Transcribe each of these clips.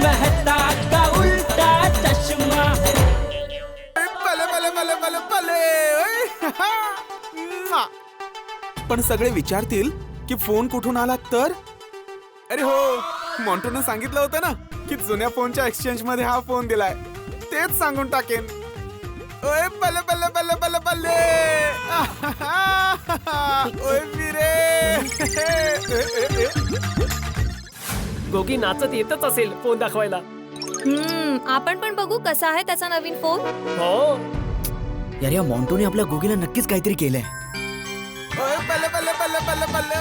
मेहता का उल्टा चश्मा। भले भले भले भले भले पण सगळे विचारतील की फोन कुठून आला तर अरे हो मॉन्टूने सांगितलं होतं ना की जुन्या फोनच्या एक्सचेंज मध्ये हा फोन दिलाय तेच सांगून टाकेन ओए बल्ले बल्ले बल्ले बल्ले बल्ले ओए वीरे गोगी नाचत येतच असेल फोन दाखवायला. आपण पण बघू कसा आहे त्याचा नवीन फोन. हो यार या मॉन्टोने आपल्या गोगीला नक्कीच काहीतरी केलंय. ओए बल्ले बल्ले बल्ले बल्ले बल्ले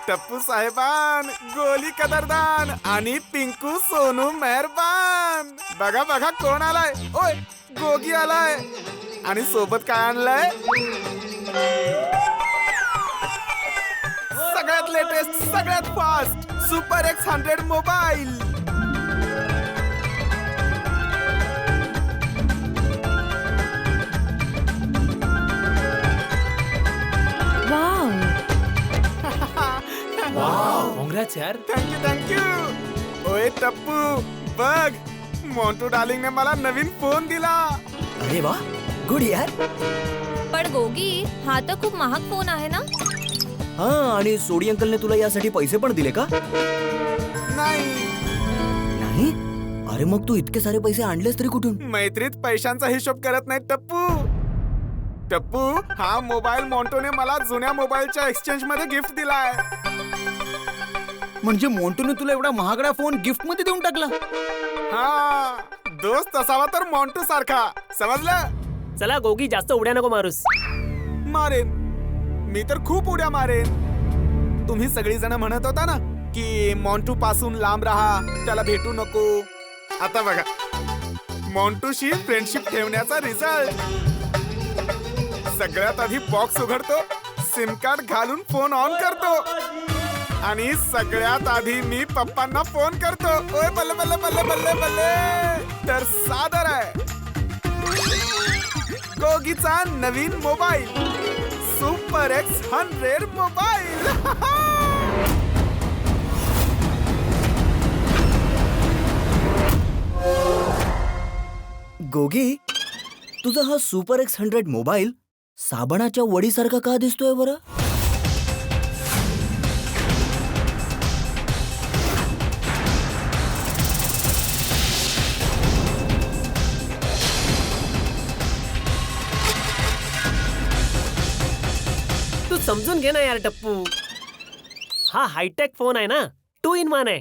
टप्पू साहेबान गोली कदरदान आणि पिंकू सोनू मेहरबान बघा बघा कोण आलाय ओय गोगी आलाय आणि सोबत काय आणलंय सगळ्यात लेटेस्ट सगळ्यात fast super X100 mobile. Wow. Congress यार. थँक्यू ओए टप्पू बघ मोंटू डार्लिंगने मला नवीन फोन दिला. अरे वा गुड यार. पण गोगी हा तर खूप महाग फोन आहे ना. हा आणि सोडी अंकलने तुला यासाठी पैसे पण दिले का? नाही नाही. अरे मग तू इतके सारे पैसे आणलेस तरी कुठून? मैत्रीत पैशांचा हिशोब करत नाही टप्पू. टप्पू हा मोबाईल मोंटोने मला जुन्या मोबाईलच्या एक्सचेंज मध्ये गिफ्ट दिलाय. म्हणजे मोंटूने तुला एवढा महागडा फोन गिफ्ट मध्ये देऊन टाकला? हा दोस्त असावा तर मोंटू सारखा समजलं. चला गोगी जास्त उड्या नको मारूस. मारेन मी तर खूप उड्या मारेन. तुम्ही सगळी जण म्हणत होता ना की मोंटू पासून लांब राहा त्याला भेटू नको. आता बघा मोंटूशी फ्रेंडशिप ठेवण्याचा रिझल्ट. सगळ्यात आधी बॉक्स उघडतो सिम कार्ड घालून फोन ऑन करतो आणि सगळ्यात आधी मी पप्पांना फोन करतो. ओय बल्ले बल्ले बल्ले बल्ले बल्ले तर सादर आहे गोगीचा नवीन mobile super X100 mobile. Gogi तुझा हा सुपर X100 मोबाईल साबणाच्या वडीसारखा का दिसतोय बरं? तू समजून घे ना यार टप्पू. हा हायटेक फोन आहे ना 2 in 1 आहे.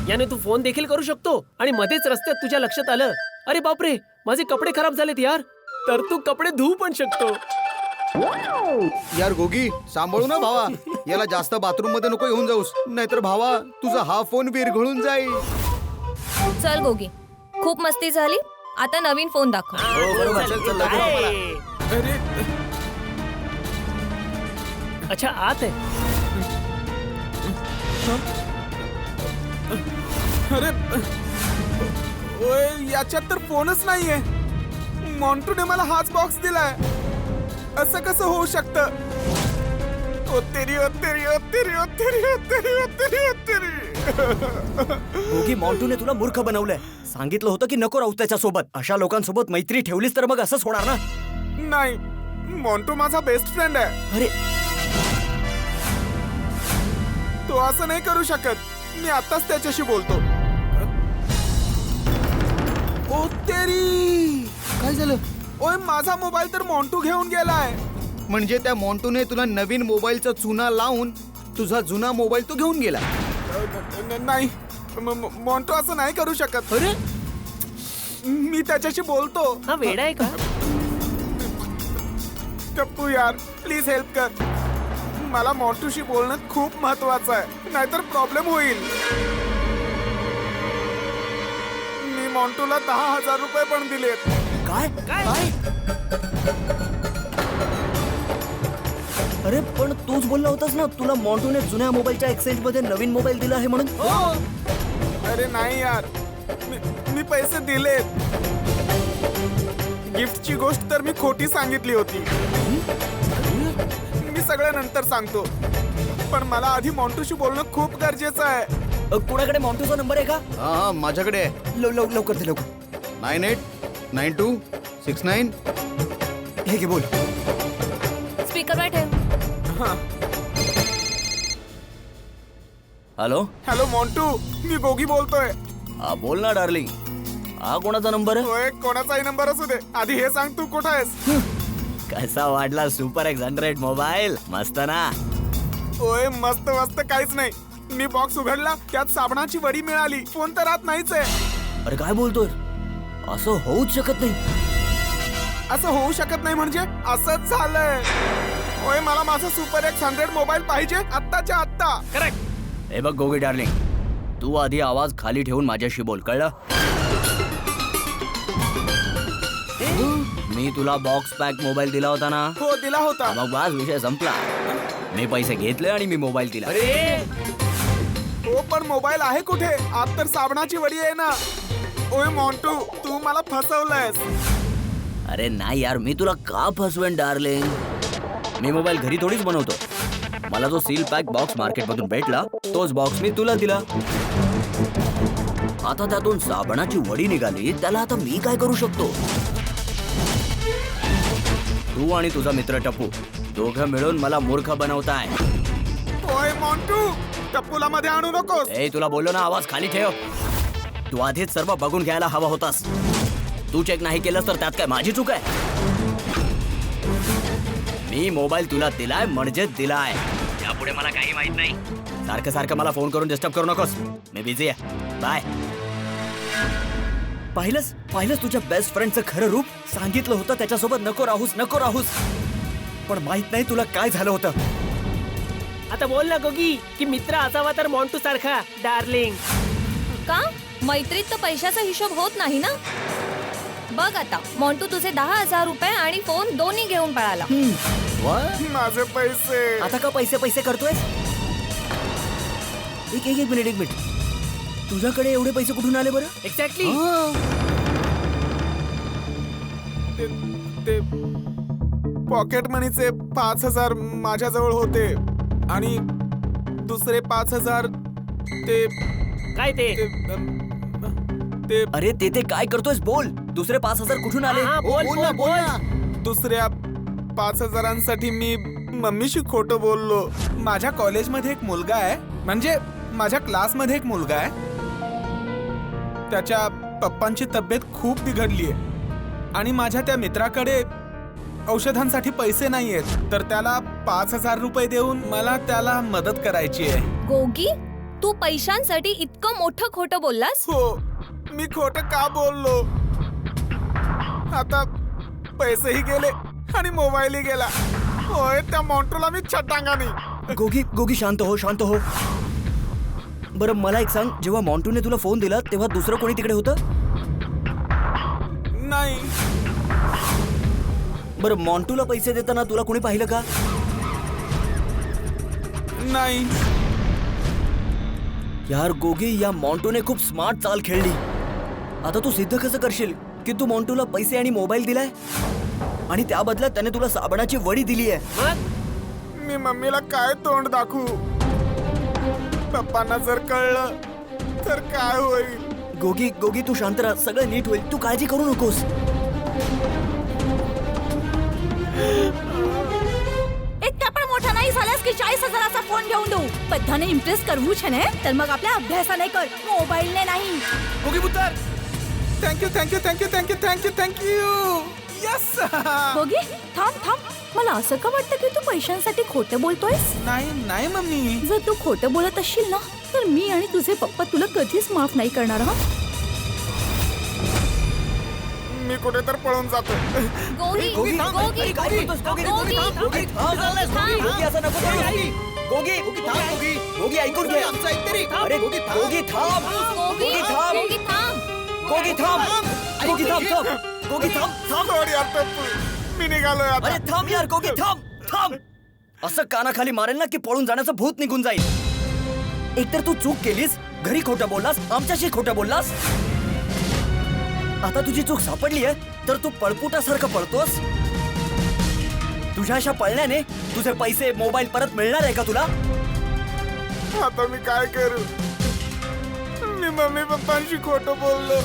याने तू फोन देखील करू शकतो आणि मध्येच रस्त्यात तुझ्या लक्षात आलं अरे बापरे माझे कपडे खराब झालेत यार तर तू कपडे धुवू पण शकतो. यार गोगी सांभाळू ना भावा. याला जास्त बाथरूम मध्ये नको येऊन जाऊस नाहीतर भावा तुझा हा फोन विरघळून जाईल. चल गोगी खूप मस्ती झाली. आता नवीन फोन दाखव. बरोबर. चल, चल, लवकर काय? अरे अच्छा आत आहे. अरे ओय याच्यात तर फोनच नाहीये. मॉन्टूने मला हाच बॉक्स दिलाय. असं कसं होऊ शकतं? ओ तेरी ओ तेरी ओ तेरी ओ तेरी ओ तेरी ओ तेरी ओ तेरी. गोगी मॉन्टूने तुला मूर्ख बनवलंय. सांगितलं होतं की नको राहू त्याच्यासोबत. अशा लोकांसोबत मैत्री ठेवलीस तर मग असंच होणार ना. नाही मॉन्टू माझा बेस्ट फ्रेंड आहे. अरे तो असं नाही करू शकत. मी आताच त्याच्याशी बोलतो. ओ तेरी काय झालं? ओय माझा मोबाईल तर मॉन्टू घेऊन गेलाय. म्हणजे त्या मॉन्टूने तुला नवीन मोबाईलचा चुना लावून तुझा जुना मोबाईल तो घेऊन गेला? नाही मॉन्टू असं नाही करू शकत. अरे मी त्याच्याशी बोलतो. हा वेडा आहे का? टप्पू यार प्लीज हेल्प कर. मला मॉन्टूशी बोलणं खूप महत्वाचं आहे नाहीतर प्रॉब्लेम होईल. मी मॉन्टूला 10,000 रुपये पण दिलेत. काय काय? अरे पण तूच बोलला होतास ना तुला मॉन्टूने जुन्या मोबाईलच्या एक्सचेंज मध्ये नवीन मोबाईल दिला आहे म्हणून. अरे नाही यार मी पैसे दिलेत. गिफ्टची गोष्ट तर मी खोटी सांगितली होती. मी सगळं नंतर सांगतो पण मला आधी मॉन्टूशी बोलणं खूप गरजेचं आहे. कोणाकडे मॉन्टूचा नंबर आहे का? हा माझ्याकडे आहे. लवकर दे, लवकर. 989269. हे घे, बोल. स्पीकरवर ठेव. हॅलो, हॅलो मॉन्टू, मी गोगी बोलतोय. हा बोल ना डार्लिंग. हा कोणाचा नंबर आहे? होय, कोणाचाही नंबर असू दे, आधी हे सांग तू कुठं आहेस? कसा वाटला सुपर X100 मोबाईल? मस्त ना? होय, मस्त मस्त काहीच नाही. मी बॉक्स उघडला, त्यात साबणाची वडी मिळाली. फोन तर आत नाहीच आहे. अरे काय बोलतोय? असं होऊच शकत नाही. असं होऊ शकत नाही म्हणजे असंच झालंय. होय, मला माझा सुपर X100 मोबाईल पाहिजे आत्ताच्या आत्ता. करेक्ट. हे बघ गोगी डार्लिंग, तू आधी आवाज खाली ठेवून माझ्याशी बोल, कळलं? मी तुला बॉक्स पॅक मोबाईल दिला होता ना? हो, दिला होता. मग बस विषय संपला. मी पैसे घेतले आणि मी मोबाईल दिला. हो, पण मोबाईल आहे कुठे? आत तर साबणाची वडी आहे ना. ओय मॉन्टू, तू मला फसवलंयस. अरे नाही यार, मी तुला का फसवेन डार्लिंग? मी मोबाईल घरी थोडीच बनवतो. मला जो सील पॅक बॉक्स मार्केट मधून भेटला तोच बॉक्स मी तुला दिला. आता त्यातून साबणाची वडी निघाली, त्याला आता मी काय करू शकतो? तू आणि तुझा मित्र टप्पू दोघं मिळून मला मूर्ख बनवताय. ओय मॉन्टू, टप्पूला मध्ये आणू नकोस. ए, तुला बोललो ना आवाज खाली ठेव. तू आधीच सर्व बघून घ्यायला हवा होतास. तू चेक नाही केलं तर त्यात काय माझी चूक आहे? मी मोबाईल तुला दिलाय म्हणजे दिलाय. त्यापुढे मला काही माहित नाही. सारखं सारखं मला फोन करून डिस्टर्ब करू नकोस. मी बिझी आहे. बाय. पाहिलंस तुझ्या बेस्ट फ्रेंडचं खरं रूप? सांगितलं होतं त्याच्यासोबत नको राहूस. पण माहित नाही तुला काय झालं होतं. आता बोल ना गोगी की मित्र असावा तर मॉन्टू सारखा डार्लिंग. का मैत्रीत तर पैशाचा हिशोब होत नाही ना? बघ आता, मॉन्टू तुझे 10,000 रुपये आणि फोन दोन्ही घेऊन पळाला. माझे पैसे. आता का पैसे करतोय? एक मिनिट. तुझ्याकडे एवढे पैसे कुठून आले बरं? एक्झॅक्टली. ते पॉकेट मनीचे 5,000 माझ्याजवळ होते आणि दुसरे 5,000 ते काय ते? ते अरे ते काय करतोयस? बोल. दुसरे 5,000 कुठून आले? हा, बोल. दुसऱ्या 5,000साठी मी मम्मीशी खोटं बोललो. माझ्या कॉलेजमध्ये एक मुलगा आहे, म्हणजे माझ्या क्लासमध्ये एक मुलगा आहे. त्याच्या पप्पांची तब्येत खूप बिघडली आहे आणि माझ्या त्या मित्राकडे औषधांसाठी पैसे नाहीयेत, तर त्याला 5,000 रुपये देऊन मला त्याला मदत करायची आहे. गोगी, तू पैशांसाठी इतकं मोठं खोटं बोललास? हो, मी खोटं का बोललो? आता पैसेही गेले आणि मोबाईलही गेला. होय, त्या मॉन्टूला मी छटांगानी. गोगी शांत हो. बरं मला एक सांग, जेव्हा मॉन्टूने तुला फोन दिला तेव्हा दुसरं कोणी तिकडे होतं? नाही. बरं मॉन्टूला पैसे देताना तुला कोणी पाहिलं का? नाही. यार गोगी, या मॉन्टूने खूप स्मार्ट चाल खेळली. आता तू सिद्ध कसं करशील की तू मॉन्टूला पैसे आणि मोबाईल दिलाय आणि त्या बदल्यात त्याने तुला साबणाची वडी दिली आहे? मग मी मम्मीला काय तोंड दाखवू? पप्पांना जर कळलं तर काय होईल? गोगी तू शांत राहा, सगळं नीट होईल. तू काळजी करू नकोस. इतका पण मोठा नाही झालास की 40,000चा फोन घेऊन देऊ. बधाने इम्प्रेस करवू छने तर मग आपल्या अभ्यासाने कर, मोबाईलने नाही. गोगी पुत्र, थँक्यू. यस. गोगी, थांब. मला असं का वाटतं की तू पैशांसाठी खोटं बोलतोयस? नाही मम्मी. जर तू खोटं बोलत असशील ना तर मी आणि तुझे पप्पा तुला कधीच माफ नाही करणार. हा, मी कुठे तर पळून जातो. गोगी, गोगी थांब. गोगी, अरे, काय करतोस? गोगी थांब. गोगी असं नको करूस. गोगी ऐकून घे. अरे गोगी थांब. गोगी, गोगी थांब. सॉरी यार टप्पू, मी निघालोय आता. अरे थांब यार गोगी, थांब. असं कानाखाली मारेल ना की पळून जाण्याचं भूत निघून जाईल. एकतर तू चूक केलीस, घरी खोटं बोललास, आमच्याशी खोटं बोललास. आता तुझी चूक सापडली आहे तर तू पळपुटासारखं पळतोस. तुझ्या अशा पळण्याने तुझे पैसे मोबाईल परत मिळणार आहे का तुला? आता मी काय करू? मम्मी पप्पांशी खोटं बोललो.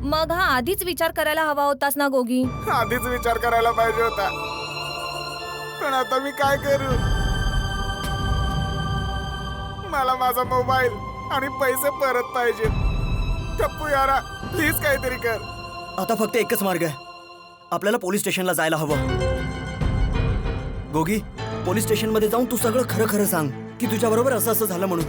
मग हा आधीच विचार करायला हवा होतास ना गोगी. आधीच विचार करायला पाहिजे होता. पण आता मी काय करू? मला माझा मोबाईल आणि पैसे परत पाहिजे. टप्पू यारा प्लीज काहीतरी कर. आता फक्त एकच मार्ग आहे, आपल्याला पोलीस स्टेशनला जायला हवं. गोगी, पोलीस स्टेशन मध्ये जाऊन तू सगळं खरं खरं सांग की तुझ्या बरोबर असं असं झालं म्हणून.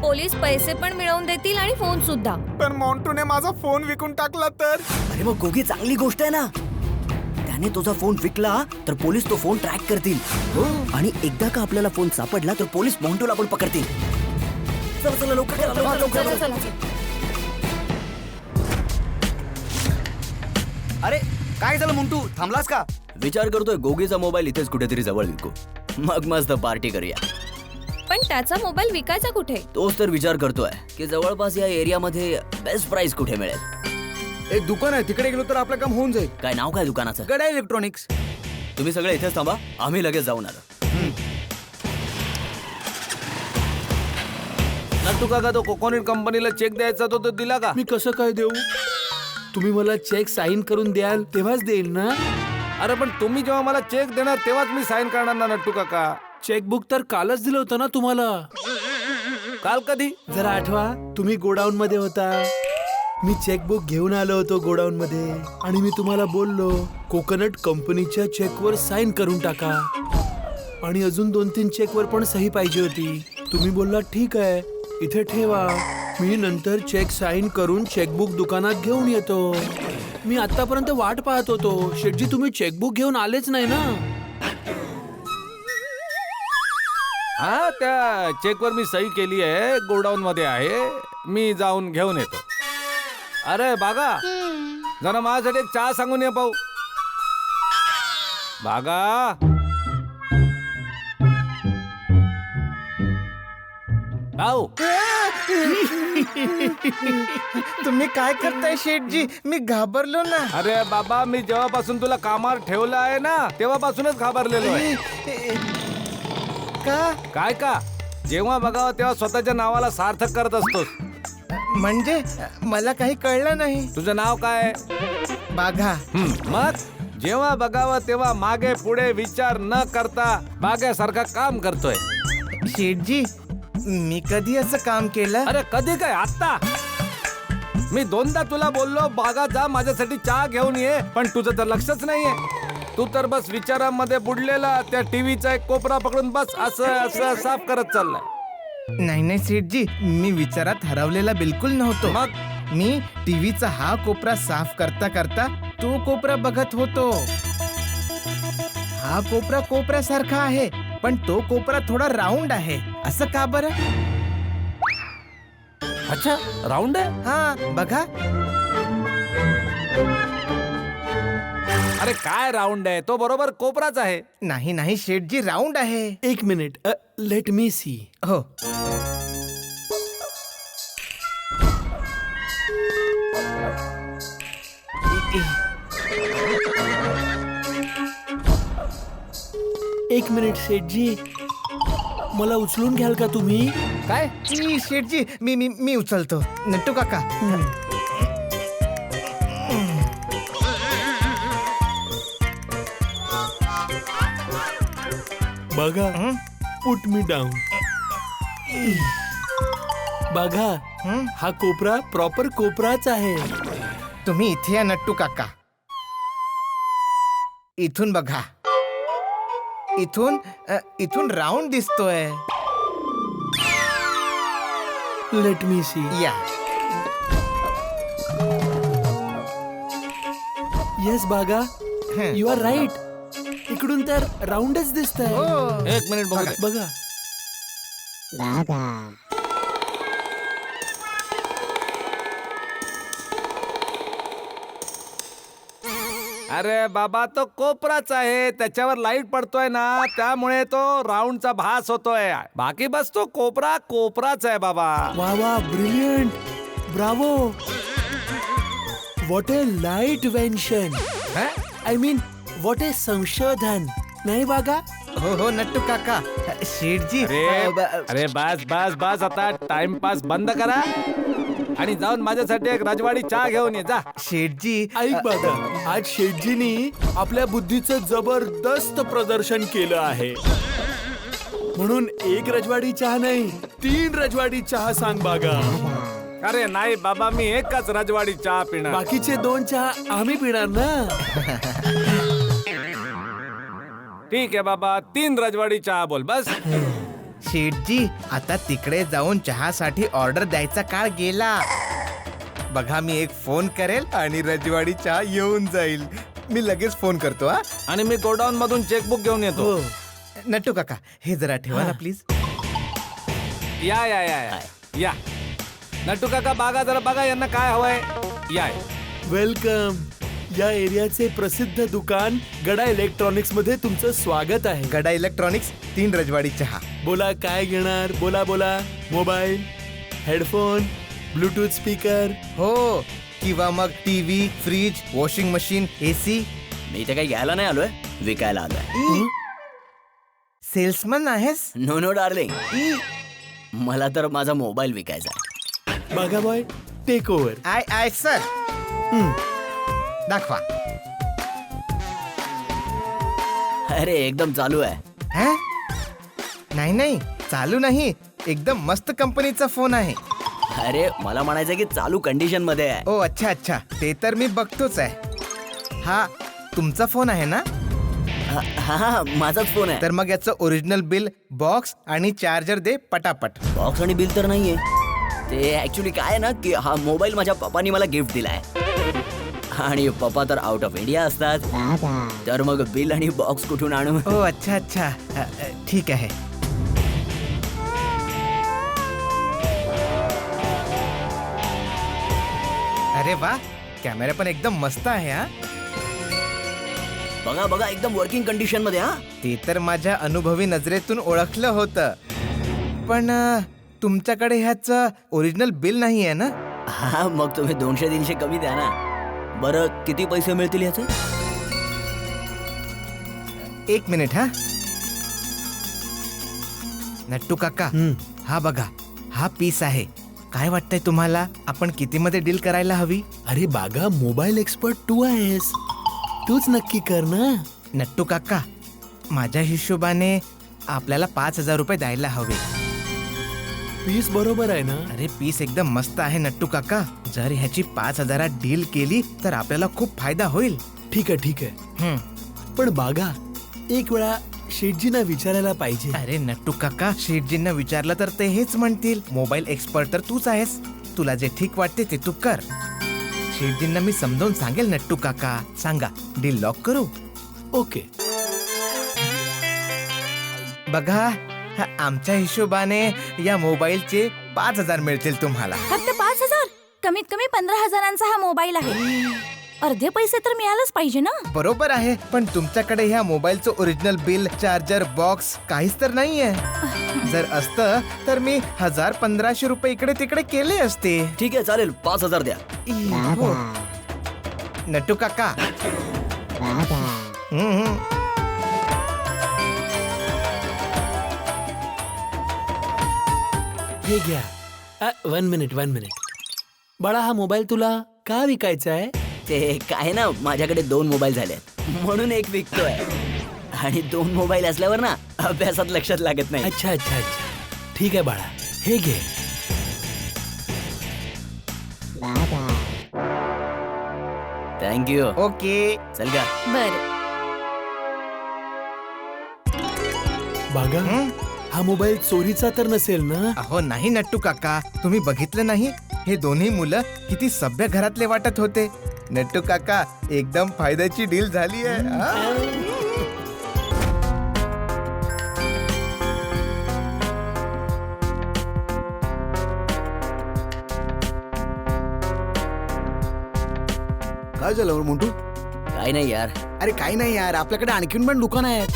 पोलीस पैसे पण मिळवून देतील आणि फोन सुद्धा. पण मॉन्टूने माझा फोन विकून टाकला तर? अरे मग गोगी, चांगली गोष्ट आहे ना. त्याने तुझा फोन विकला तर पोलीस तो फोन ट्रॅक करतील. आणि एकदा का आपल्याला फोन सापडला तर पोलीस मॉन्टूला पण पकडतील. चला चला लवकर करा, लवकर, लवकर. अरे काय झालं मुंटू, थांबलास का? विचार करतोय गोगीचा मोबाईल इथेच कुठेतरी जवळ विकू, मग मस्त पार्टी करूया. पण त्याचा मोबाईल विकायचा कुठे? तोच तर विचार करतोय की जवळपास या एरियामध्ये बेस्ट प्राइस कुठे मिळेल. एक दुकान आहे, तिकडे गेलो तर आपलं काम होऊन जाईल. काय नाव काय दुकानाचं? गडा इलेक्ट्रॉनिक्स. तुम्ही सगळे इथेच थांबा, आम्ही लगेच जाऊन आलो. नट्टू काका, तो कोकोनट कंपनीला चेक द्यायचा तो दिला का? मी कसं काय देऊ? तुम्ही मला चेक साईन करून द्याल तेव्हाच देईल ना. अरे पण तुम्ही जेव्हा मला चेक देणार तेव्हाच मी साईन करणार ना नट्टू काका. चेकबुक तर कालच दिलं होतं ना तुम्हाला. काल कधी? जरा आठवा, तुम्ही गोडाऊन मध्ये होता. मी चेकबुक घेऊन आलो होतो गोडाऊन मध्ये आणि मी तुम्हाला बोललो कोकोनट कंपनीच्या चेकवर साईन करून टाका. आणि अजून 2-3 चेकवर पण सही पाहिजे होती. तुम्ही बोलला ठीक आहे, इथे ठेवा. मी नंतर चेक साईन करून चेकबुक दुकानात घेऊन येतो. मी आतापर्यंत वाट पाहत होतो. शेठजी, तुम्ही चेकबुक घेऊन आलेच नाही ना. हा, त्या चेकवर मी सही केली आहे, गोडाऊन मध्ये आहे. मी जाऊन घेऊन येतो. अरे बागा, जरा माझ्यासाठी एक चहा सांगून ये पाहू. बागा, पाहू. तुम्ही काय करताय शेठजी? मी घाबरलो ना. अरे बाबा, मी जेव्हापासून तुला कामावर ठेवलं आहे ना तेव्हापासूनच घाबरलेलो आहे. का? काय का? जेव्हा बघावं तेव्हा स्वतःच्या नावाला सार्थक करत असतोस. म्हणजे मला काही कळलं नाही. तुझं नाव काय? बाघा. मग जेव्हा बघावं तेव्हा मागे पुढे विचार न करता बाग्यासारखा काम करतोय. शेठजी, मी कधी असं काम केलं? अरे कधी काय, आता. मी 2दा तुला बोललो बागा जा माझ्यासाठी चहा घेऊन ये, पण तुझं तर लक्षच नाहीये. तू तर बस विचारांमध्ये बुडलेला त्या टीव्हीचा एक कोपरा पकडून बस असं असं साफ करत चाललाय. नाही नाही शेठजी, मी विचारात हरवलेला बिलकुल नव्हतो. मग मी टीव्हीचा हा कोपरा साफ करता करता तो कोपरा बघत होतो. हा कोपरा कोपऱ्यासारखा आहे, पण तो कोपरा थोडा राऊंड आहे. असं का बरं? अच्छा, राऊंड आहे. हा बघा. अरे काय राऊंड आहे, तो बरोबर कोपराच आहे. नाही नाही शेठजी, राऊंड आहे. 1 मिनिट, लेट मी सी. हो. एक मिनिट शेठजी, मला उचलून घ्याल का तुम्ही? काय? शेठजी, मी उचलतो. नट्टू काका. बघा, पुट मी डाऊन. बघा, हा कोपरा प्रॉपर कोपराच आहे. तुम्ही इथे या नट्टू काका. इथून बघा. इथून राऊंड दिसतोय. Let me see. या. Yes Bagha, you are right. इकडून तर राऊंडच दिसतंय. एक मिनिट बघा. बघा. अरे बाबा, तो कोपराच आहे, त्याच्यावर लाईट पडतोय ना, त्यामुळे तो राऊंडचा भास होतोय. बाकी बस तो कोपरा कोपराच आहे बाबा. वा वा, brilliant, bravo. What a light वेन्शन. आय मीन व्हॉट ए संशोधन. नाही बागा? हो हो नट्टू काका शेठजी अरे बस बस बस आता टाइमपास बंद करा आणि जाऊन माझ्यासाठी एक रजवाडी चहा घेऊन ये जा. शेठजी ऐक बाबा, आज शेठजीनी आपल्या बुद्धीचं जबरदस्त प्रदर्शन केलं आहे. म्हणून एक रजवाडी चहा नाही, 3 रजवाडी चहा सांग बागा. अरे नाही बाबा, मी एकच रजवाडी चहा पिणार. बाकीचे 2 चहा आम्ही पिणार ना. ठीक आहे बाबा, 3 रजवाडी चहा बोल बस. शेठजी आता तिकडे जाऊन चहासाठी ऑर्डर द्यायचा काळ गेला. बघा मी एक फोन करेल आणि रजवाडी चहा येऊन जाईल. मी लगेच फोन करतो हा. आणि मी गोडाऊन मधून चेकबुक घेऊन येतो. नट्टू काका हे जरा ठेवा ना प्लीज. या या या या या नट्टू काका बघा जरा, बघा यांना काय हवंय. या वेलकम. या एरियाचे प्रसिद्ध दुकान गडा इलेक्ट्रॉनिक्स मध्ये तुमचं स्वागत आहे. गडा इलेक्ट्रॉनिक्स 3 रजवाडी चहा. बोला काय घेणार? बोला बोला. Mobile, headphone, Bluetooth speaker. हो किंवा मग TV, fridge, washing machine, AC. मी इथे काही घ्यायला नाही आलोय, विकायला आलोय. सेल्समन आहेस? नो नो डार्लिंग, मला तर माझा मोबाईल विकायचा आहे. Bagha boy, take over. I sir. दाखवा. अरे एकदम चालू आहे. हैं? नाही चालू नाही, एकदम मस्त कंपनीचा फोन आहे. अरे मला म्हणायचं की चालू कंडिशन मध्ये आहे. ओ अच्छा ते तर मी बघतोच आहे. हा तुमचा फोन आहे ना? हा माझाच फोन आहे. तर मग याचं ओरिजिनल बिल, बॉक्स आणि चार्जर दे पटापट. बॉक्स आणि बिल तर नाहीये. ते ऍक्च्युली काय आहे ना की हा मोबाईल माझ्या पप्पानी मला गिफ्ट दिलाय आणि पप्पा तर आउट ऑफ इंडिया असतात, तर मग बिल आणि बॉक्स कुठून आणू? ओ अच्छा ठीक आहे. अरे वा, कॅमेरा पण एकदम मस्त आहे हा. बघा बघा एकदम वर्किंग कंडिशन मध्ये. हा ते तर माझ्या अनुभवी नजरेतून ओळखलं होतं, पण तुमच्याकडे ह्याचं ओरिजिनल बिल नाही आहे ना? हा मग तुम्ही 200-300 कमी द्या ना. बरं किती पैसे मिळतील याचे? 1 मिनिट हा. नट्टू काका, हा बघा, हा पीस आहे. काय वाटतंय तुम्हाला, आपण किती मध्ये डील करायला हवी? अरे बागा, मोबाईल एक्सपर्ट तू आहेस, तूच नक्की कर ना. नट्टू काका, माझ्या हिशोबाने आपल्याला 5,000 रुपये द्यायला हवे. पीस बरोबर आहे ना? अरे पीस एकदम मस्त आहे नट्टू काका. जर ह्याची 5,000 डील केली तर आपल्याला खूप फायदा होईल. ठीक आहे. पण बागा, एक वेळा शेठजींना विचारायला पाहिजे. अरे नट्टू काका, शेठजींना विचारलं तर ते हेच म्हणतील. मोबाईल एक्सपर्ट तर तूच आहेस, तुला जे ठीक वाटते ते तू कर. शेठजींना मी समजावून सांगेल नट्टू काका. सांगा, डील लॉक करू? ओके. बघा, आमच्या हिशोबाने या मोबाईलचे 5,000 मिळतील तुम्हाला. फक्त 5,000? कमीत कमी 15,000चा हा मोबाईल आहे. अर्धे पैसे तर मिळालंच पाहिजे ना? बरोबर आहे, पण तुमच्याकडे ह्या मोबाईलचं ओरिजिनल बिल, चार्जर, बॉक्स काहीच तर नाहीये. जर असतं तर मी 1,000-1,500 रुपये इकडे तिकडे केले असते. ठीक आहे चालेल, 5,000 द्या. हो. नट्टू काका. हे घ्या. 1 मिनिट. बाळा, हा मोबाईल तुला का विकायचा आहे? ते काय ना, माझ्याकडे 2 मोबाईल झाले म्हणून एक विकतोय. आणि 2 मोबाईल असल्यावर ना अभ्यासात लक्षात लागत नाही. अच्छा. ठीक आहे बाळा, हे घे. थँक्यू. ओके. चल का. बर. बागा, हा मोबाईल चोरीचा तर नसेल ना? अहो नाही नट्टू काका, तुम्ही बघितलं नाही, हे दोन्ही मुलं किती सभ्य घरातले वाटत होते. नट्टू काका, एकदम फायद्याची डील झाली आहे. काय झालं मोठू? काय नाही यार. अरे काही नाही यार, आपल्याकडे आणखीन पण दुकान आहेत.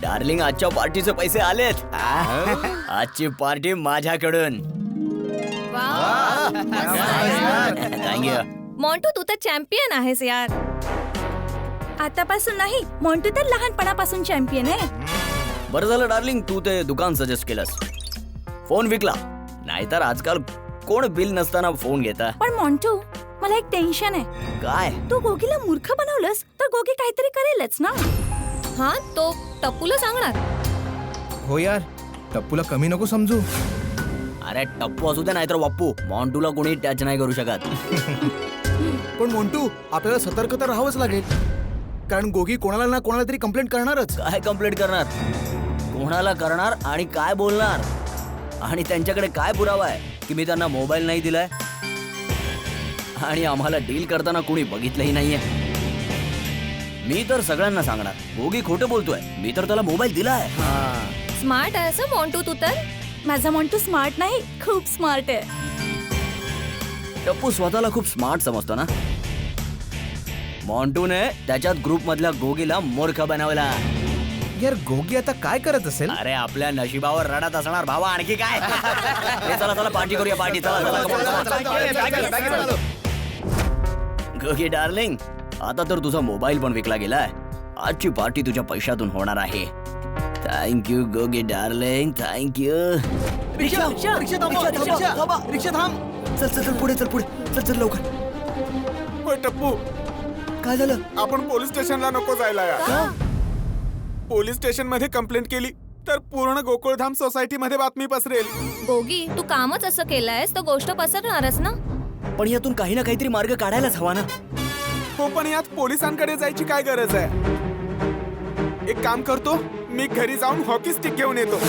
डार्लिंग, आजच्या पार्टीचे पैसे आलेत. आजची पार्टी माझ्याकडून. थँक्यू. मॉन्टू, तू तर चॅम्पियन आहेस यार. आतापासून नाही, मोंटू तर लहानपणापासून चॅम्पियन आहे. बरं झालं डार्लिंग तू ते दुकान सजेस्ट केलंस. फोन विकला, नाहीतर आजकाल कोण बिल नसताना फोन घेता. पण मॉन्टू मला एक टेन्शन आहे. काय? तू गोगीला मूर्ख बनवलंस तर गोगी काहीतरी करेलच ना. हा तो टप्पूला सांगणार. हो यार, टप्पूला कमी नको समजू. अरे टप्पू असू दे नाहीतर बाप्पू, मॉन्टूला कोणी टच नाही करू शकत. पण मोंटू आपल्याला सतर्क तर राहावंच लागेल, कारण गोगी कोणाला ना कोणाला तरी कंप्लेंट करणारच. काय कंप्लेंट करणार, कोणाला करणार आणि काय बोलणार, आणि त्यांच्याकडे काय पुरावा आहे की मी त्यांना मोबाईल नाही दिलाय आणि आम्हाला डील करताना कोणी बघितलंही नाहीये. मी तर सगळ्यांना सांगणार गोगी खोटं बोलतोय, मी तर त्याला मोबाईल दिलाय. स्मार्ट आहे असं मॉन्टू तू तर. माझा मॉन्टू स्मार्ट नाही, खूप स्मार्ट आहे. टप्पू स्वतःला खूप स्मार्ट समजतो ना. मॉन्टूने त्याच्यात ग्रुप मधल्या गोगीला मूर्ख बनवला. यार गोगी आता काय करत असेल? अरे आपल्या नशिबावर रडत असणार भावा, आणखी काय. हे चला चला पार्टी करूया, पार्टी. चला चला. गोगी डार्लिंग, आता तर तुझा मोबाईल पण विकला गेलाय. आजची पार्टी तुझ्या पैशातून होणार आहे. Thank you Gogi darling, thank you. Rickshaw थांब. चल चल चल पुढे, चल पुढे, चल चल लवकर. होय टप्पू, काय झालं? आपण पोलीस स्टेशनला नको जायला यार. पोलीस स्टेशन मध्ये कंप्लेंट केली तर पूर्ण गोकुळधाम सोसायटी मध्ये बातमी पसरेल. गोगी तू कामच असं केलंयस तर गोष्ट पसरणारच ना. पण यातून काही ना काहीतरी मार्ग काढायलाच हवा ना. हो, पण यात पोलिसांकडे जायची काय गरज आहे. एक काम करतो, मी घरी जाऊन हॉकी स्टिक घेऊन येतो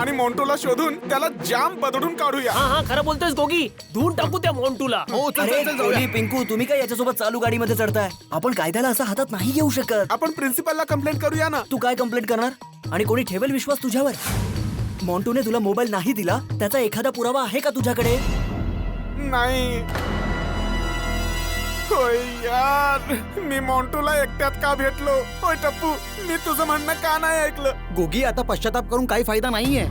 आणि मोंटूला शोधून त्याला जाम बदडून काढूया. हा हा खरं बोलतोयस गोगी, धुवून टाकू त्या मॉन्टूला. अरे गोली पिंकू, तुम्ही काय याच्यासोबत चालू गाडीमध्ये चढताय? आपण कायद्याला असं हातात नाही घेऊ शकत. आपण प्रिन्सिपलला कंप्लेंट करूया ना. तू काय कंप्लेंट करणार आणि कोणी ठेवेल विश्वास तुझ्यावर? मॉन्टूने तुला मोबाईल नाही दिला, त्याचा एखादा पुरावा आहे का तुझ्याकडे? नाही. होय यार, मी मॉन्टूला एकट्यात का भेटलो. होय टप्पू, मी तुझं म्हणणं का नाही ऐकलं. गोगी आता पश्चाताप करून काही फायदा नाहीये.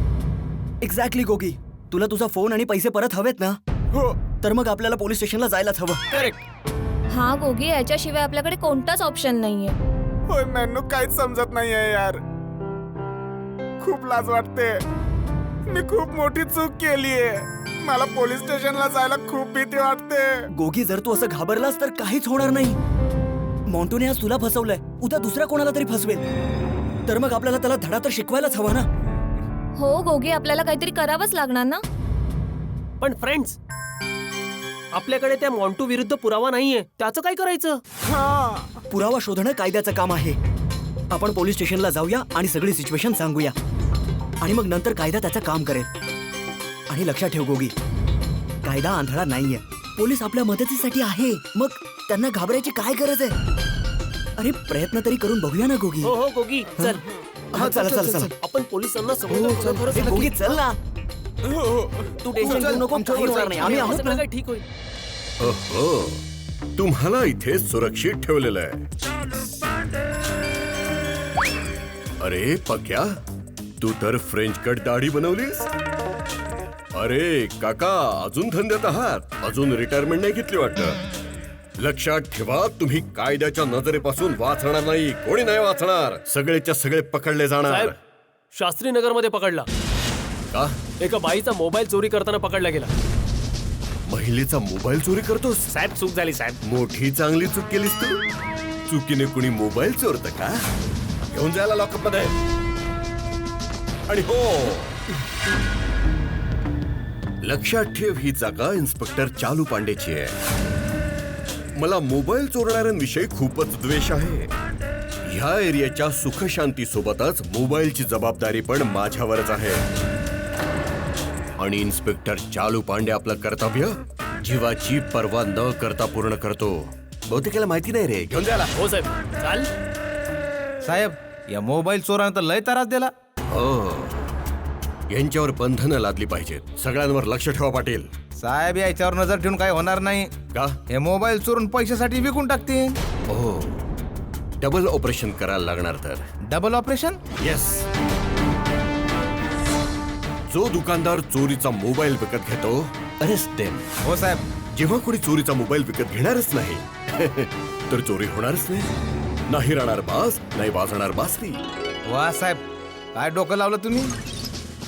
एक्झॅक्टली गोगी, तुला तुझा फोन आणि पैसे परत हवेत ना? हो. तर मग आपल्याला पोलीस स्टेशनला जायलाच हवं. करेक्ट. हा गोगी याच्याशिवाय आपल्याकडे कोणताच ऑप्शन नाहीये. होय, मेनू काहीच समजत नाहीये यार. खूप लाज वाटते. मी खूप मोठी चूक केलीये. मला पोलीस स्टेशनला जायला खूप भीती वाटते. गोगी, जर तू असं घाबरलास तर काहीच होणार नाही. मॉन्टूने आज तुला फसवलंय, उद्या दुसऱ्या कोणाला तरी फसवेल. तर मग आपल्याला त्याला धडा तर शिकवायलाच हवा ना. हो गोगी, आपल्याला काहीतरी करावंच लागणार ना. पण फ्रेंड्स, आपल्याकडे त्या मॉन्टू विरुद्ध पुरावा नाहीये, त्याचं काय करायचं? पुरावा शोधणं कायद्याचं काम आहे. आपण पोलीस स्टेशनला जाऊया आणि सगळी सिच्युएशन सांगूया आणि मग नंतर कायदा त्याचं काम करेल. आणि लक्षात ठेव गोगी, कायदा आंधळा नाहीये. पोलीस आपल्या मदतीसाठी आहे, मग त्यांना घाबरायची काय गरज आहे? अरे प्रयत्न तरी करून बघूया ना गोगी. हो हो गोगी, चल. हा चला चला चला. आपण पोलिसांना समोर ए, गोगी चल ना. तू टेन्शन घेऊ नको, काही होणार नाही. आम्ही आहोत ना. काय ठीक होईल. ओहो, तुम्हाला इथे सुरक्षित ठेवलेलं आहे. अरे पक्या, तू तर फ्रेंच कट दाढी बनवलीस. अरे काका, अजून धंद्यात आहात, अजून रिटायरमेंट नाही घेतली वाटतं. लक्षात ठेवा, तुम्ही कायद्याच्या नजरेपासून वाचणार नाही. कोणी नाही वाचणार. सगळेच्या सगळे पकडले जाणार. साहेब, शास्त्रीनगर मध्ये पकडला. का? एका बाईचा मोबाईल चोरी करताना पकडला गेला. महिलेचा मोबाईल चोरी करतोस? साहेब चूक झाली साहेब. मोठी चांगली चूक केलीस तू. चुकीने कुणी मोबाईल चोरत का? घेऊन जायला लॉकअप मध्ये. आणि हो, लक्षात ठेव, ही जागा इन्स्पेक्टर चालू पांडेची आहे. मला मोबाईल चोरणाऱ्यांविषयी खूपच द्वेष आहे. ह्या एरियाच्या सुखशांती सोबतच मोबाईलची जबाबदारी पण माझ्यावरच आहे. आणि इन्स्पेक्टर चालू पांडे आपलं कर्तव्य जीवाची पर्वा न करता पूर्ण करतो. बहुतेक याला माहिती नाही रे. घेऊन जायला. हो साहेब, चाल. साहेब, या मोबाईल चोरानं तर लय त्रास दिला. हो, यांच्यावर बंधनं लादली पाहिजेत. सगळ्यांवर लक्ष ठेवा पाटील. साहेब, याच्यावर नजर ठेवून काही होणार नाही. का? हे मोबाईल चोरून पैशासाठी विकून टाकतील. हो, डबल ऑपरेशन करायला लागणार. तर डबल ऑपरेशन? येस. जो दुकानदार चोरीचा मोबाईल विकत घेतो, अरेस्ट देम. हो साहेब. जेव्हा कोणी चोरीचा मोबाईल विकत घेणारच नाही तर चोरी होणारच नाही. नाही राहणार बास, नाही वाजणार बासरी. वा साहेब, काय डोकं लावलं तुम्ही?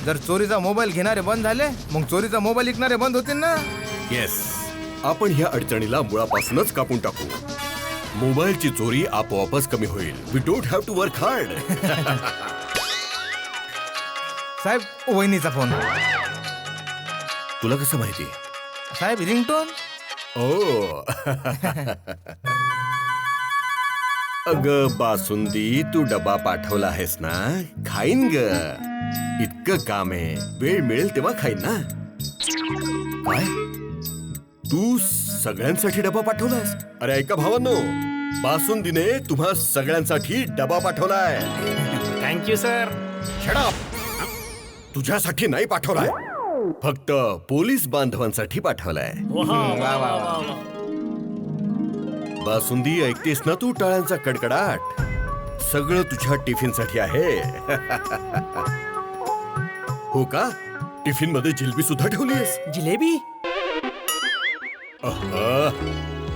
जर चोरीचा मोबाईल घेणारे बंद झाले, मग चोरीचा मोबाईल विकणारे बंद होतील ना. येस, आपण ह्या अडचणीला मुळापासूनच कापून टाकू. मोबाईलची चोरी आपोआपच कमी होईल. We don't have to work hard. साहेब, वहिनीचा फोन. तुला कसं माहिती? साहेब, रिंगटोन. ओ अग बासुंदी, तू डबा डबा आहेस ना, खाईन ग. इतकं काम आहे, वेळ मिळेल तेव्हा खाईन ना. काय तू सगळ्यांसाठी डबा पाठवलास? अरे ऐका भावांनो, बासुंदीने तुम्हा सगळ्यांसाठी डबा पाठवलाय. Thank you sir. Shut up. तुझ्यासाठी नाही पाठवलाय, फक्त पोलीस बांधवांसाठी पाठवलाय. बासुंदी, ऐकतेस ना तू टाळ्यांचा कडकडाट? सगळं तुझ्या टिफिनसाठी आहे. हो का? टिफिन मध्ये जिलेबी सुद्धा ठेवलीस? जिलेबी?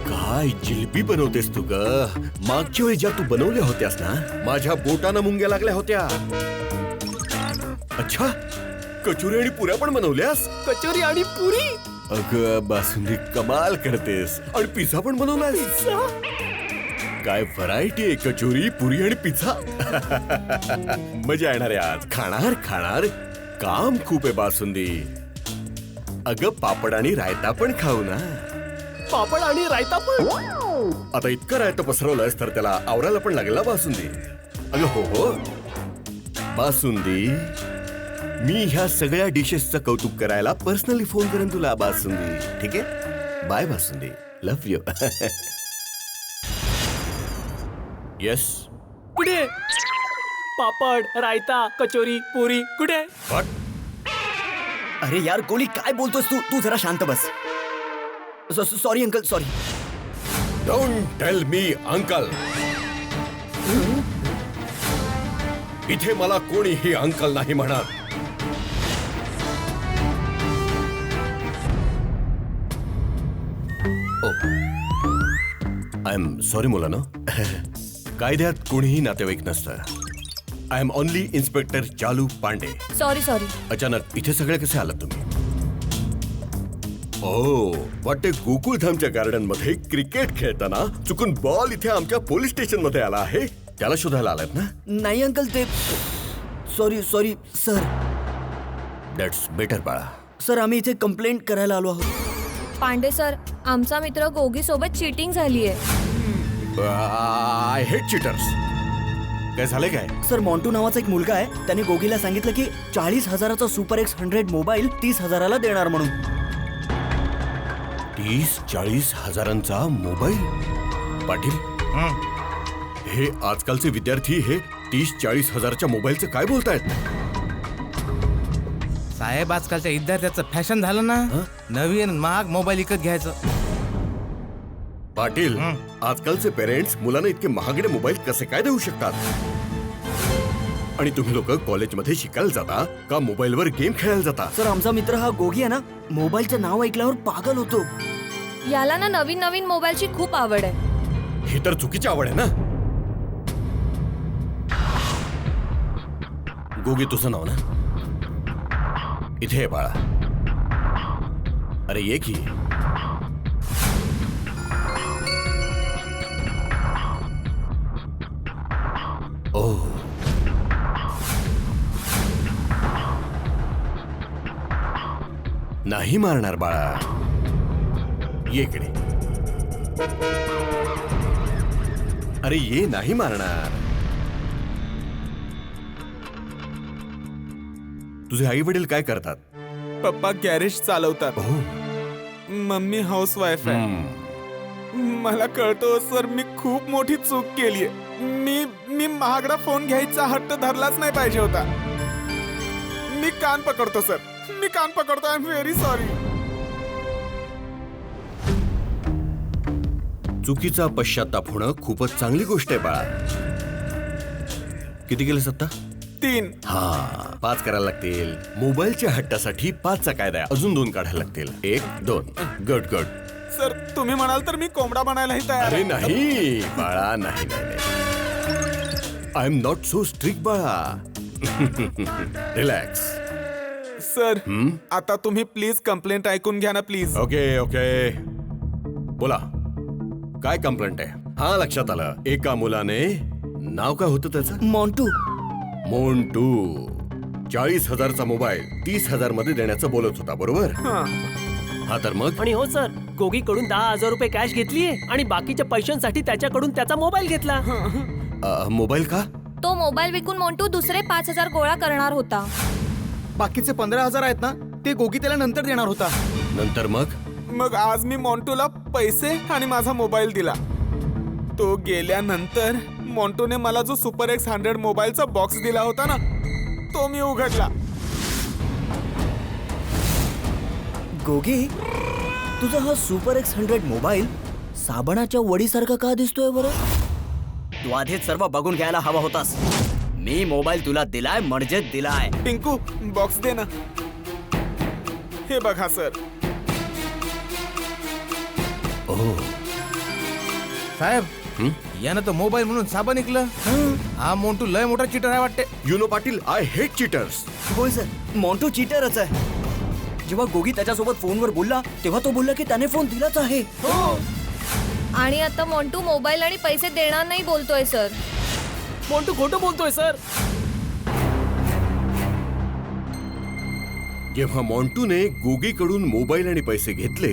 काय जिलेबी बनवतेस तू ग? मागच्या वेळी ज्या तू बनवल्या होत्यास ना, माझ्या बोटानं मुंग्या लागल्या होत्या. अच्छा, कचोरी आणि पुऱ्या पण बनवल्यास? कचोरी आणि पुरी? अगं बासुंदी, कमाल करतेस. आणि पिझ्झा पण बनवलास? काय व्हरायटी आहे, कचोरी, पुरी आणि पिझ्झा. मजा येणार आहे आज. खाणार खाणार, काम खूप आहे बासुंदी. अगं पापड आणि रायता पण खाऊ ना. पापड आणि रायता पण? आता इतकं रायता पसरवलंयस तर त्याला आवरायला पण लागेल ना बासुंदी. अगं हो हो बासुंदी, मी ह्या सगळ्या डिशेसचं कौतुक करायला पर्सनली फोन करेन तुला बासुंदी. ठीक आहे? Bye basundi, love you. Yes. कुठे? पापड, रायता, कचोरी, पुरी कुठे? अरे यार गोली, काय बोलतोस तू? तू जरा शांत बस. Sorry uncle, sorry. Don't tell me uncle. इथे मला कोणीही अंकल नाही म्हणत. आय एम सॉरी मुलांनो. कायद्यात कोणीही नातेवाईक नसतं. आय एम ओनली इन्स्पेक्टर चालू पांडे. Sorry sorry. अचानक इथे सगळे कसे आलात तुम्ही? ओ, वाटते गोकुळधामच्या गार्डन मध्ये क्रिकेट खेळताना चुकून बॉल इथे आमच्या पोलीस स्टेशन मध्ये आला आहे, त्याला शोधायला आलात ना? नाही अंकल, ते sorry sorry sir. That's better बाळा. सर, आम्ही इथे कंप्लेंट करायला आलो आहोत. पांडे सर, आमचा मित्र गोगी सोबत चीटिंग झालीये. I hate cheaters. काय झालंय काय? सर, मॉन्टू नावाचा एक मुलगा आहे. त्याने गोगीला सांगितलं की 40,000चा सुपर एक्स 100 मोबाईल 30,000ला देणार म्हणून. 30-40 हजारांचा मोबाईल? पाटील, हे आजकालचे विद्यार्थी हे 30-40 हजारच्या मोबाईलचं काय बोलतायत? साहेब, आजकालच्या विद्यार्थ्याचं फॅशन झालं ना, नवीन महाग मोबाईल विकत घ्यायचं. पाटील, आजकालचे पेरेंट्स मुलांना इतके महागडे मोबाईल कसे काय देऊ शकतात? आणि तुम्ही लोक कॉलेजमध्ये शिकायला जाता का मोबाईलवर गेम खेळायला जाता? सर, आमचा मित्र हा गोगी आहे ना, मोबाईलचं नाव ऐकल्यावर पागल होतो. याला ना नवीन नवीन मोबाईलची खूप आवड आहे. ही तर चुकीची आवड आहे ना. गोगी, तुझं नाव ना? इथे आहे बाळा. अरे ये की. ओ, नाही मारणार बाळा. ये इकडे. अरे ये, नाही मारणार. तुझे आई वडील काय करतात? पप्पा गॅरेज चालवतात. हो. मम्मी हाऊस वाईफ आहे. मला कळतो सर, मी खूप मोठी चूक केलीये. मी महागडा फोन घ्यायचा हट्ट धरलाच नाही पाहिजे होता. मी कान पकडतो सर, मी कान पकडतो. I am very sorry. चुकीचा पश्चाताप होणं खूपच चांगली गोष्ट आहे बाळा. किती केलेस आता? 3. हा, 5 करायला लागतील. मोबाईलच्या हट्टासाठी 5चा कायदा आहे. अजून 2 काढायला लागतील. 1, 2. Good good. सर, तुम्ही म्हणाल तर मी कोंबडा बनायलाही तयार अरे आहे. नाही बाळा, नाही नाही नाही. I am not so strict बाळा. रिलॅक्स. सर आता तुम्ही प्लीज कंप्लेंट ऐकून घ्या ना प्लीज. ओके ओके, बोला काय कंप्लेंट आहे? हा, लक्षात आलं. एका मुलाने, नाव काय होतं त्याचं? मॉन्टू. मोंटू 40,000चा मोबाईल 30,000 मध्ये देण्याचं बोलत होता, बरोबर? हा, तर मग? आणि हो सर, गोगीकडून 10,000 रुपये कॅश घेतलीये आणि बाकीच्या पैशांसाठी त्याच्याकडून त्याचा मोबाईल घेतला. मोबाईल का? तो मोबाईल विकून मोंटू दुसरे 5,000 गोळा करणार होता. बाकीचे 15,000 आहेत ना, ते गोगी त्याला नंतर देणार होता. नंतर मग? मग आज मी मॉन्टूला पैसे आणि माझा मोबाईल दिला. तो गेल्यानंतर मॉन्टूने मला जो सुपर एक्स 100 मोबाईलचा बॉक्स दिला होता ना, तो मी उघडला. गोगी, तुझा हा सुपर एक्स 100 मोबाईल साबणाच्या वडीसारखा का दिसतोय बरं? तू आधीच सर्व बघून घ्यायला हवा होतास. मी मोबाईल तुला दिलाय म्हणजे दिलाय. पिंकू, बॉक्स दे ना. हे बघा सर. साहेब, यानं तर मोबाईल म्हणून साबण निघलं. हा मोंटू लय मोठा चिटर आहे वाटते. You know Patil, I hate cheaters. होय सर, मॉन्टू चीटरच आहे. जेव्हा गोगी त्याच्यासोबत फोनवर बोलला तेव्हा तो बोलला की त्याने फोन दिलाच आहे. आणि आता मोंटू मोबाईल आणि पैसे देणार नाही बोलतोय सर. मोंटू खोटं बोलतोय सर. जेव्हा मॉन्टूने गोगीकडून मोबाईल आणि पैसे घेतले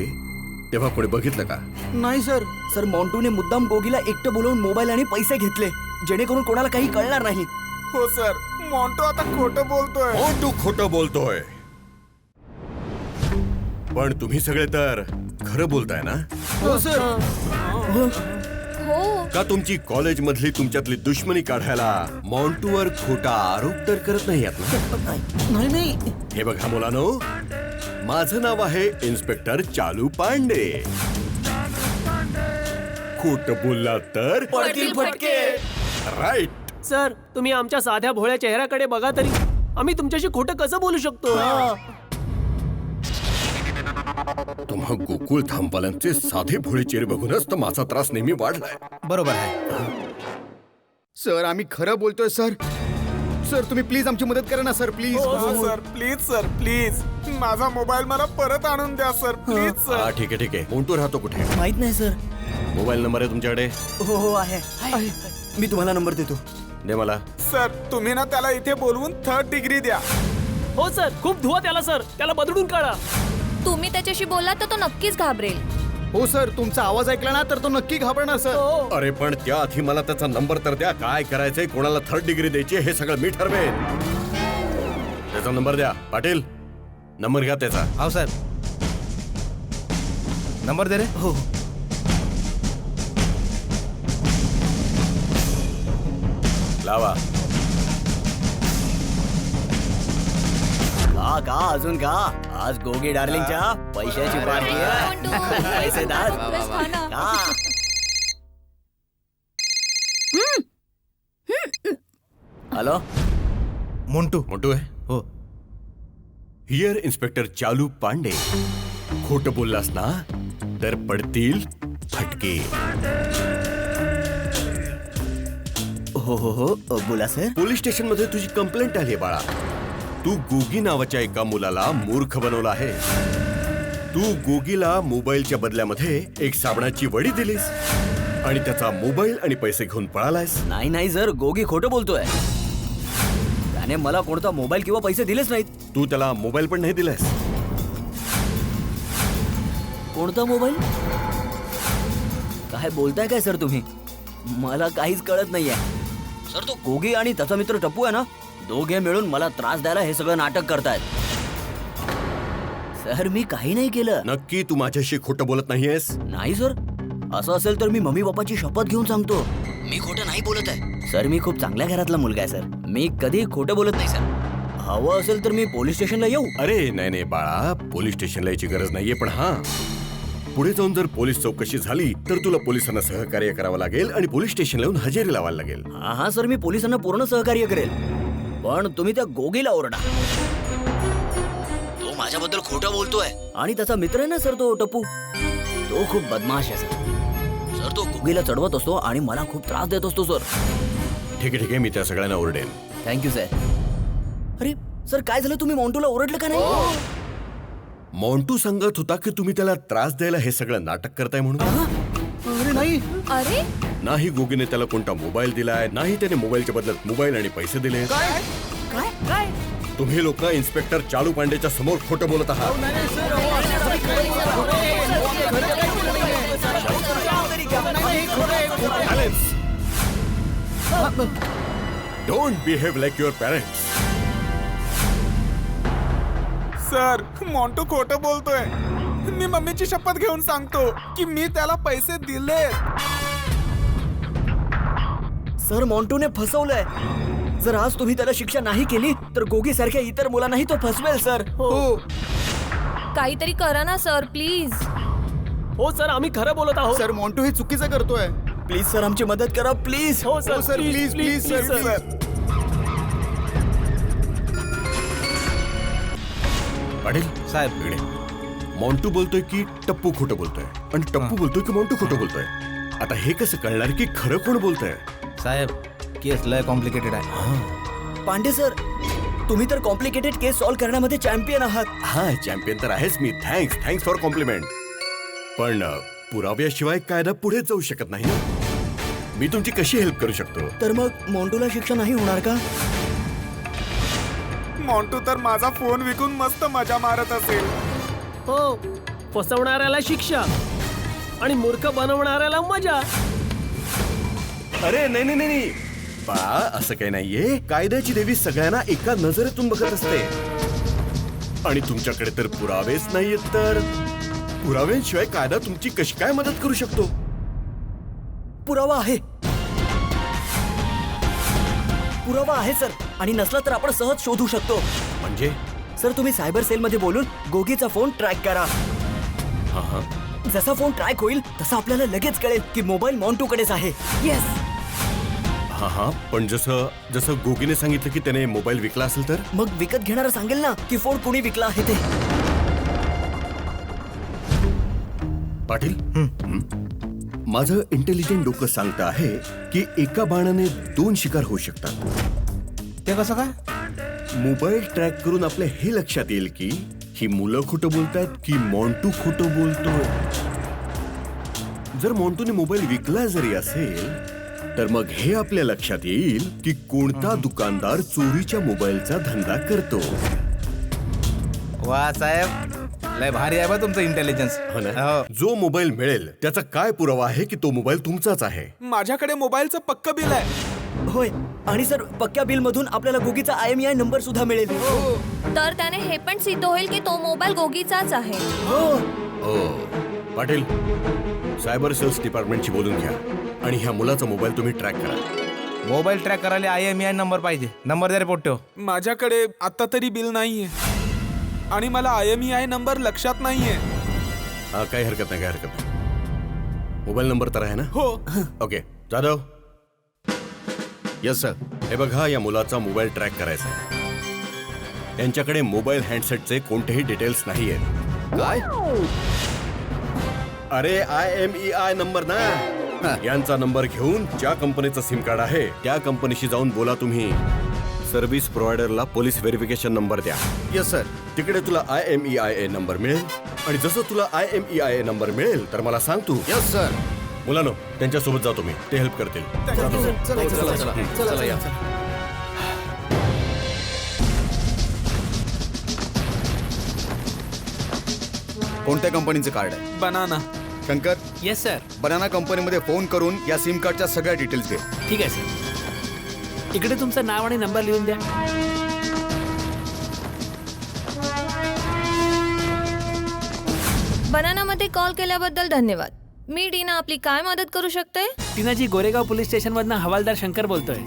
तेव्हा कोणी बघितलं का? नाही सर. सर, मॉन्टूने मुद्दाम गोगीला एकटं बोलवून मोबाईल आणि पैसे घेतले जेणेकरून कोणाला काही कळणार नाही. हो सर, मॉन्टू आता खोटं बोलतोय. मॉन्टू खोटं बोलतोय. पण तुम्ही सगळे तर खरं बोलताय ना? हो सर. हो. का तुमची कॉलेज मधली तुमच्यातली दुश्मनी काढायला मॉन्टूवर खोटा आरोप तर करत नाही ना? नाही नाही. हे बघा मुलांनो, माझं नाव आहे इन्स्पेक्टर चालू पांडे. खोट बोलला तर पडतील फटके. राईट. सर, तुम्ही आमच्या साध्या भोळ्या चेहऱ्याकडे बघा तरी आम्ही तुमच्याशी खोटं कसं बोलू शकतो? तुम्हा गोकुळ धामपाल्यांचे साधे भोळे चेहरे बघूनच तर माझा त्रास नेहमी वाढलाय. बरोबर आहे. सर, आम्ही खरं बोलतोय सर. सर, तुम्ही प्लीज आमची मदत करा ना सर, प्लीज. हो सर, प्लीज सर, प्लीज. माझा मोबाईल मला परत आणून द्या सर, प्लीज हा, सर. ठीक आहे ठीक आहे. मोंटू राहतो कुठे? माहित नाही सर. मोबाईल नंबर आहे तुमच्याकडे? हो हो आहे. मी तुम्हाला नंबर देतो. दे मला. सर, तुम्ही ना त्याला इथे बोलवून 3rd डिग्री द्या. हो सर, खूप धुवा त्याला सर. त्याला बदलून काढा. तुम्ही त्याच्याशी बोलला तर तो नक्कीच घाबरेल. हो सर, तुमचा आवाज ऐकला ना तर तो नक्की घाबरणार सर. अरे पण त्या आधी मला त्याचा नंबर तर द्या. काय करायचंय, कोणाला 3rd डिग्री द्यायची हे सगळं मी ठरवेन. त्याचा नंबर द्या. पाटील, नंबर घ्या त्याचा. हो साहेब. नंबर दे रे. हो. लावा. का अजून का? आज गोगी डार्लिंगच्या पैशाची पार्टी मोंटू, आहे. पैसेदार. बस खा ना. का? हॅलो, मोंटू. मोंटू आहे? हो. हियर इन्स्पेक्टर चालू पांडे. खोट बोललास ना तर पडतील फटके. हो हो हो, बोला सर. पोलीस स्टेशन मध्ये तुझी कंप्लेंट आली बाळा. तू गोगी नावाच्या एका मुलाला मूर्ख बनवला आहे. तू गोगीला मोबाईलच्या बदल्यामध्ये एक साबणाची वडी दिलीस आणि त्याचा मोबाईल आणि पैसे घेऊन पळालायस. नाही नाही सर, गोगी खोटं बोलतोय. त्याने मला कोणता मोबाईल किंवा पैसे दिलेच नाहीत. तू त्याला मोबाईल पण नाही दिलास. कोणता मोबाईल? काय बोलताय काय सर तुम्ही? मला काहीच कळत नाहीये सर. तो गोगी आणि त्याचा मित्र टप्पू आहे ना, दोघे मिळून मला त्रास द्यायला हे सगळं नाटक करतायत. सर, मी काही नाही केलं. नक्की तू माझ्याशी खोटं बोलत नाहीयेस? नाही सर. असं असेल तर मी मम्मी पप्पाची शपथ घेऊन सांगतो, मी खोटं नाही बोलत आहे. सर, मी खूप चांगल्या घरातला मुलगा आहे सर. मी कधी खोटं बोलत नाही सर. हवं असेल तर मी पोलीस स्टेशनला येऊ. अरे नाही नाही बाळा, पोलीस स्टेशनला यायची गरज नाहीये. पण हा, पुढे जाऊन जर पोलीस चौकशी झाली तर तुला पोलिसांना सहकार्य करावं लागेल आणि पोलीस स्टेशनला येऊन हजेरी लावायला लागेल. हा हा सर, मी पोलिसांना पूर्ण सहकार्य करेल. पण तुम्ही त्या गोगीला ओरडा. तो माझ्याबद्दल खोटं बोलतोय. आणि त्याचा मित्र आहे ना सर, तो टप्पू, तो खूप बदमाश आहे सर. सर, तो गोगीला चढवत असतो आणि मला खूप त्रास देत असतो सर. ठीक आहे ठीक आहे, मी त्या सगळ्यांना ओरडेन. Thank you sir. अरे सर काय झालं, तुम्ही मॉन्टूला ओरडलं का नाही? मॉन्टू सांगत होता की तुम्ही त्याला त्रास द्यायला हे सगळं नाटक करताय म्हणून. अरे नाही. अरे नाही गोगीने त्याला कोणता मोबाईल दिलाय, नाही त्याने मोबाईलच्या बदल्यात मोबाईल आणि पैसे दिले. काय काय तुम्ही लोक इन्स्पेक्टर चालू पांडेच्या समोर खोटं बोलत आहात. Don't behave like your parents. Sir Montu खोटं बोलतोय. मी मम्मीची शपथ घेऊन सांगतो की मी त्याला पैसे दिले. सर मॉन्टूने फसवलंय. जर आज तुम्ही त्याला शिक्षा नाही केली तर गोगी सारख्या इतर मुलांनाही तो फसवेल सर. हो काहीतरी करा ना सर प्लीज. हो सर, आम्ही खरं बोलत आहोत. सर मॉन्टू हे चुकीचं करतोय. प्लीज सर आमची मदत करा प्लीज. हो sir, sir please please sir please. Patil साहेब इकडे. मॉन्टू बोलतोय की टप्पू खोटं बोलतोय आणि टप्पू बोलतोय की मॉन्टू खोटं बोलतोय. आता हे कसं कळणार की खरं कोण बोलतोय? साहेब केस लय कॉम्प्लिकेटेड आहे. पांडे सर तुम्ही तर कॉम्प्लिकेटेड केस सॉल्व्ह करण्यामध्ये चॅम्पियन आहात. हा चॅम्पियन तर आहेच मी. Thanks for complement. पण पुराव्याशिवाय कायदा पुढे जाऊ शकत नाही. मी तुमची कशी हेल्प करू शकतो? तर मग मॉन्टूला शिक्षा नाही होणार का? मॉन्टू तर माझा फोन विकून मस्त मजा मारत असेल. हो, फसवणाऱ्याला शिक्षा आणि मूर्ख बनवणाऱ्याला मजा. अरे नाही बाळा, असं काही नाहीये. कायद्याची देवी सगळ्यांना एका नजरेतून बघत असते. आणि तुमच्याकडे तर पुरावेच नाहीयेत, तर पुराव्यांशिवाय कायदा तुमची कशी काय मदत करू शकतो? पुरावा आहे. पुरावा आहे सर, आणि नसला तर आपण सहज शोधू शकतो. म्हणजे? सर तुम्ही सायबर सेल मध्ये बोलून गोगीचा फोन ट्रॅक करा. हा जसा फोन ट्रॅक होईल तसा आपल्याला लगेच कळेल की मोबाईल मॉन्टूकडेच आहे. येस. हा पण जसं गोगीने सांगितलं की त्याने मोबाईल विकला असेल तर? मग विकत घेणारा सांगेल ना की फोन कोणी विकला आहे ते. पाटील माझं इंटेलिजंट डोकं सांगतं आहे की एका बाणाने 2 शिकार होऊ शकतात. ते कसं काय? मोबाईल ट्रॅक करून आपल्या हे लक्षात येईल की ही मुलं खोटं बोलतायत की मॉन्टू खोटं बोलतोय. जर मॉन्टूने मोबाईल विकला जरी असेल तर मग हे आपल्या लक्षात येईल की कोणता दुकानदार चोरीच्या मोबाईलचा धंदा करतो. वा साहेब लय भारी आहे बा तुमचं इंटेलिजन्स. हो ना? जो मोबाईल मिळेल त्याचा काय पुरावा आहे की तो मोबाईल तुमचाच आहे? माझ्याकडे मोबाईलचं पक्क बिल आहे. होय, आणि सर पक्क्या बिल मधून आपल्याला गोगीचा IMEI नंबर सुद्धा मिळेल. तर त्याने हे पण सिद्ध होईल की तो मोबाईल गोगीचाच आहे. हो पाटील, सायबर सेल्स डिपार्टमेंटशी बोलून घ्या आणि ह्या मुलाचा मोबाईल तुम्ही ट्रॅक करा. मोबाईल ट्रॅक करायला IMEI नंबर पाहिजे. नंबर द्या रिपोर्ट ठेव. माझ्याकडे आता तरी बिल नाहीये आणि मला IMEI नंबर लक्षात नाहीये. हा काही हरकत नाही. मोबाईल नंबर तर आहे ना? हो. ओके जाधव. Yes sir. हे बघा, या मुलाचा मोबाईल ट्रॅक करायचा आहे. यांच्याकडे मोबाईल हँडसेटचे कोणतेही डिटेल्स नाही आहेत. काय? अरे IMEI नंबर ना. यांचा नंबर घेऊन ज्या कंपनीचं सिम कार्ड आहे त्या कंपनीशी जाऊन बोला तुम्ही. सर्व्हिस प्रोव्हायडरला पोलीस व्हेरिफिकेशन नंबर द्या. Yes sir. तिकडे तुला IMEI नंबर मिळेल आणि जसं तुला IMEI नंबर मिळेल तर मला सांग तू. Yes sir. मुलांनो त्यांच्यासोबत जा तुम्ही, ते हेल्प करतील. चला या. कोणत्या कंपनीचं कार्ड आहे? Banana. Shankar, yes sir. Banana कंपनीमध्ये फोन करून या सिम कार्डच्या सगळ्या डिटेल्स घे. ठीक आहे सर. इकडे तुमचं नाव आणि नंबर लिहून द्या. बनानामध्ये कॉल केल्याबद्दल धन्यवाद. मी डीना आपली काय मदत करू शकते? टीनाजी, गोरेगाव पोलीस स्टेशन मधनं हवालदार शंकर बोलतोय.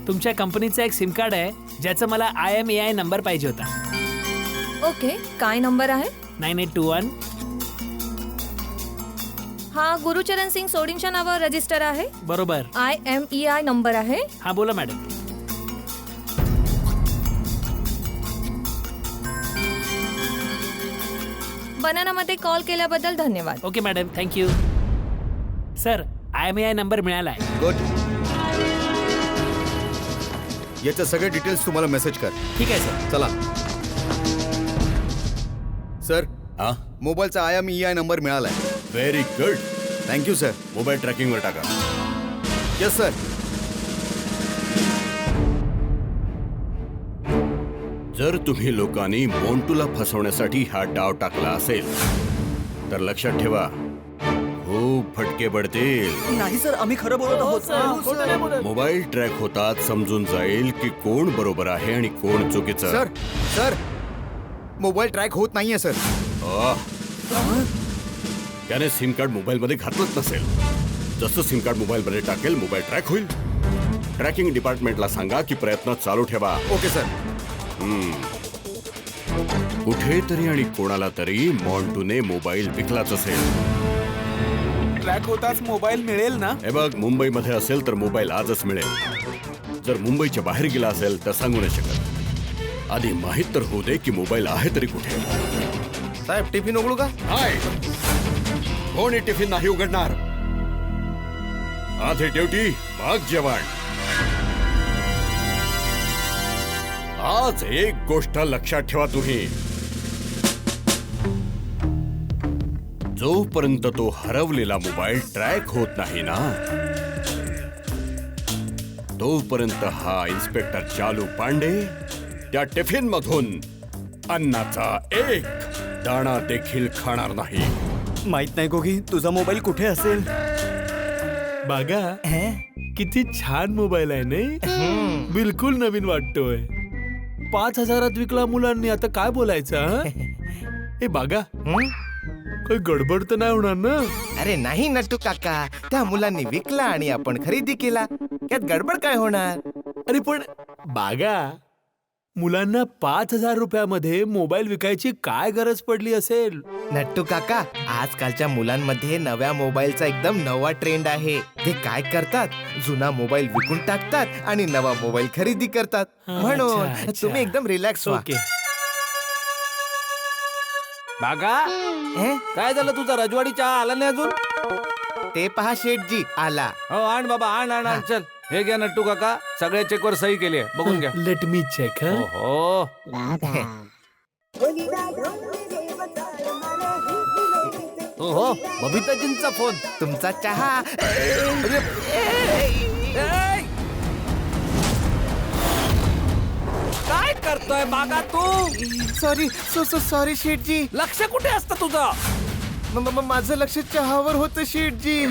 तुमच्या कंपनीचं एक सिम कार्ड आहे ज्याचं मला IMEI नंबर पाहिजे होता. ओके, काय नंबर आहे? 9821. हा गुरुचरण सिंग सोडींच्या नावावर रजिस्टर आहे. बरोबर. IMEI नंबर आहे. हा बोला मॅडम. बनानामध्ये कॉल केल्याबद्दल धन्यवाद. Okay madam, thank you. Sir IMEI number मिळालाय. गुड. याचे सगळे डिटेल्स तुम्हाला मेसेज कर. ठीक आहे सर. चला सर, हा, मोबाईलचा IMEI नंबर मिळालाय. Very good. Thank you sir. Mobile ट्रॅकिंगवर टाका. Yes sir. जर तुम्ही लोकांनी मोंटूला फसवण्यासाठी हा डाव टाकला असेल तर लक्षात ठेवा, खूप फटके पडतील. नाही सर, आम्ही खरं बोलत हो आहोत. सर, खोटं नाही बोलत. मोबाईल ट्रॅक होतात समजून जाईल की कोण बरोबर आहे आणि कोण चुकीचं. सर, सर, मोबाईल ट्रॅक होत नाहीये सर. त्याने सिम कार्ड मोबाईल मध्ये घातलंच नसेल. जसं सिम कार्ड मोबाईल मध्ये टाकेल मोबाईल ट्रॅक होईल. ट्रॅकिंग डिपार्टमेंटला सांगा की प्रयत्न चालू ठेवा. Okay sir. कुठेतरी आणि कोणाला तरी मॉन्टूने मोबाईल विकलाच असेल. ट्रॅक होताच मोबाईल मिळेल ना? हे बघ, मुंबईमध्ये असेल तर मोबाईल आजच मिळेल. जर मुंबईच्या बाहेर गेला असेल तर सांगू नाही शकत. आधी माहित तर होऊ दे की मोबाईल आहे तरी कुठे. साहेब टिफिन उघडू का? नाही, कोणी टिफिन नाही उघडणार. आधी ड्युटी मग जेवण. आज एक गोष्ट लक्षात ठेवा तुम्ही, जोपर्यंत तो हरवलेला मोबाईल ट्रॅक होत नाही ना, तोपर्यंत हा इन्स्पेक्टर चालू पांडे त्या टिफिन मधून अन्नाचा एक दाणा देखील खाणार नाही. माहित नाही गोगी, तुझा मोबाईल कुठे असेल. बागा, किती छान मोबाईल आहे नाही. बिलकुल नवीन वाटतोय. 5,000 विकला मुलांनी, आता काय बोलायचं. हे बागा, काही गडबड तर नाही होणार ना. अरे नाही नट्टू काका, त्या मुलांनी विकला आणि आपण खरेदी केला, यात गडबड काय होणार. अरे पण बागा, मुलांना 5,000 रुपयामध्ये मोबाईल विकायची काय गरज पडली असेल. नट्टू काका, आजकालच्या मुलांमध्ये नव्या मोबाईलचा एकदम नवा ट्रेंड आहे. ते काय करतात, जुना मोबाईल विकून टाकतात आणि नवा मोबाईल खरेदी करतात. म्हणून अच्छा. तुम्ही एकदम रिलॅक्स व्हा. ओके. बागा, काय झालं, तुझा रजवाडी चहा आला नाही अजून. ते पहा शेठजी आला. हो आण बाबा, आण आण आण. चल हे घ्या नट्टू काका, सगळ्या चेकवर सही केली आहे, बघून घ्या. Let me check. हो हो, बबिताजींचा फोन. तुमचा चहा. काय करतोय बागा तू. सॉरी सॉरी शेठजी. लक्ष कुठे असतं तुझं. माझं लक्ष चहावर होतं शेठजी.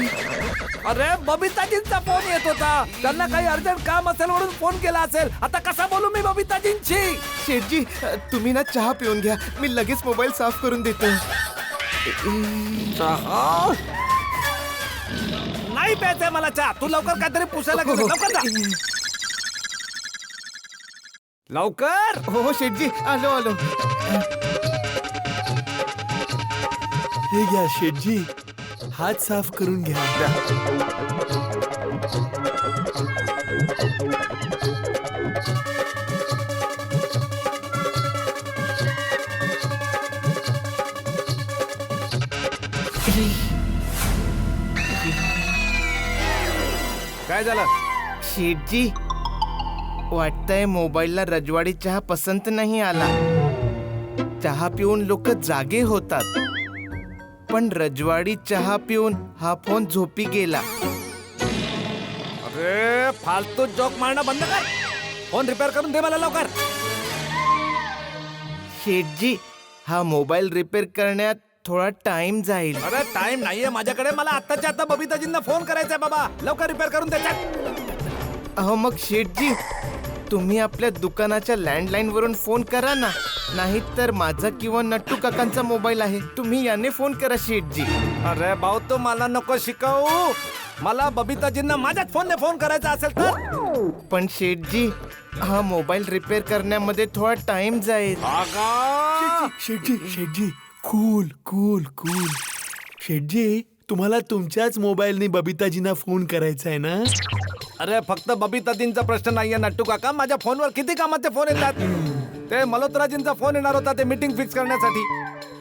अरे बबिताजींचा फोन येत होता, त्यांना काही अर्जंट काम असेल म्हणून फोन केला असेल. आता कसा बोलू मी बबिताजींशी. शेठजी तुम्ही ना चहा पिऊन घ्या, मी लगेच मोबाईल साफ करून देतो. नाही प्यायचंय मला चहा. तू लवकर काहीतरी पुसायला गेलं. लवकर जा. लवकर. हो शेठजी, आलो आलो. हे घ्या शेठजी, हात साफ करून घ्या. काय झालं. शेठजी वाटतंय मोबाईलला रजवाडी चहा पसंत नाही आला. चहा पिऊन लोक जागे होतात, पण रजवाडी चहा पिऊन हा फोन झोपी गेला. अरे फालतू जोक मारणं बंद कर. फोन रिपेअर करून दे मला लवकर. शेठजी हा मोबाईल रिपेअर करण्यात थोडा टाइम जाईल. अरे टाइम नाहीये माझ्याकडे. मला आत्ताच्या आता बबिताजींना फोन करायचा आहे बाबा. लवकर रिपेअर करून दे. अहो मग शेठजी तुम्ही आपल्या दुकानाच्या लँडलाईन वरून फोन करा ना, नाही तर माझा किंवा नट्टू काकांचा मोबाईल आहे, तुम्ही याने फोन करा शेठजी. अरे भाऊ तू मला नको शिकवू. मला बबिताजींना माझ्याच फोनने फोन करायचा असेल तर. पण शेठजी हा मोबाईल रिपेअर करण्यामध्ये थोडा टाइम जाईल. शेठजी शेठजी, कूल कूल कूल. शेठजी, तुम्हाला तुमच्याच मोबाईलने बबिताजींना फोन करायचा आहे ना. अरे फक्त बबिताजींचा प्रश्न नाहीये नट्टू काका. माझ्या फोनवर किती कामाचे फोन येतात. ते मल्होत्राजींचा फोन येणार होता ते मीटिंग फिक्स करण्यासाठी,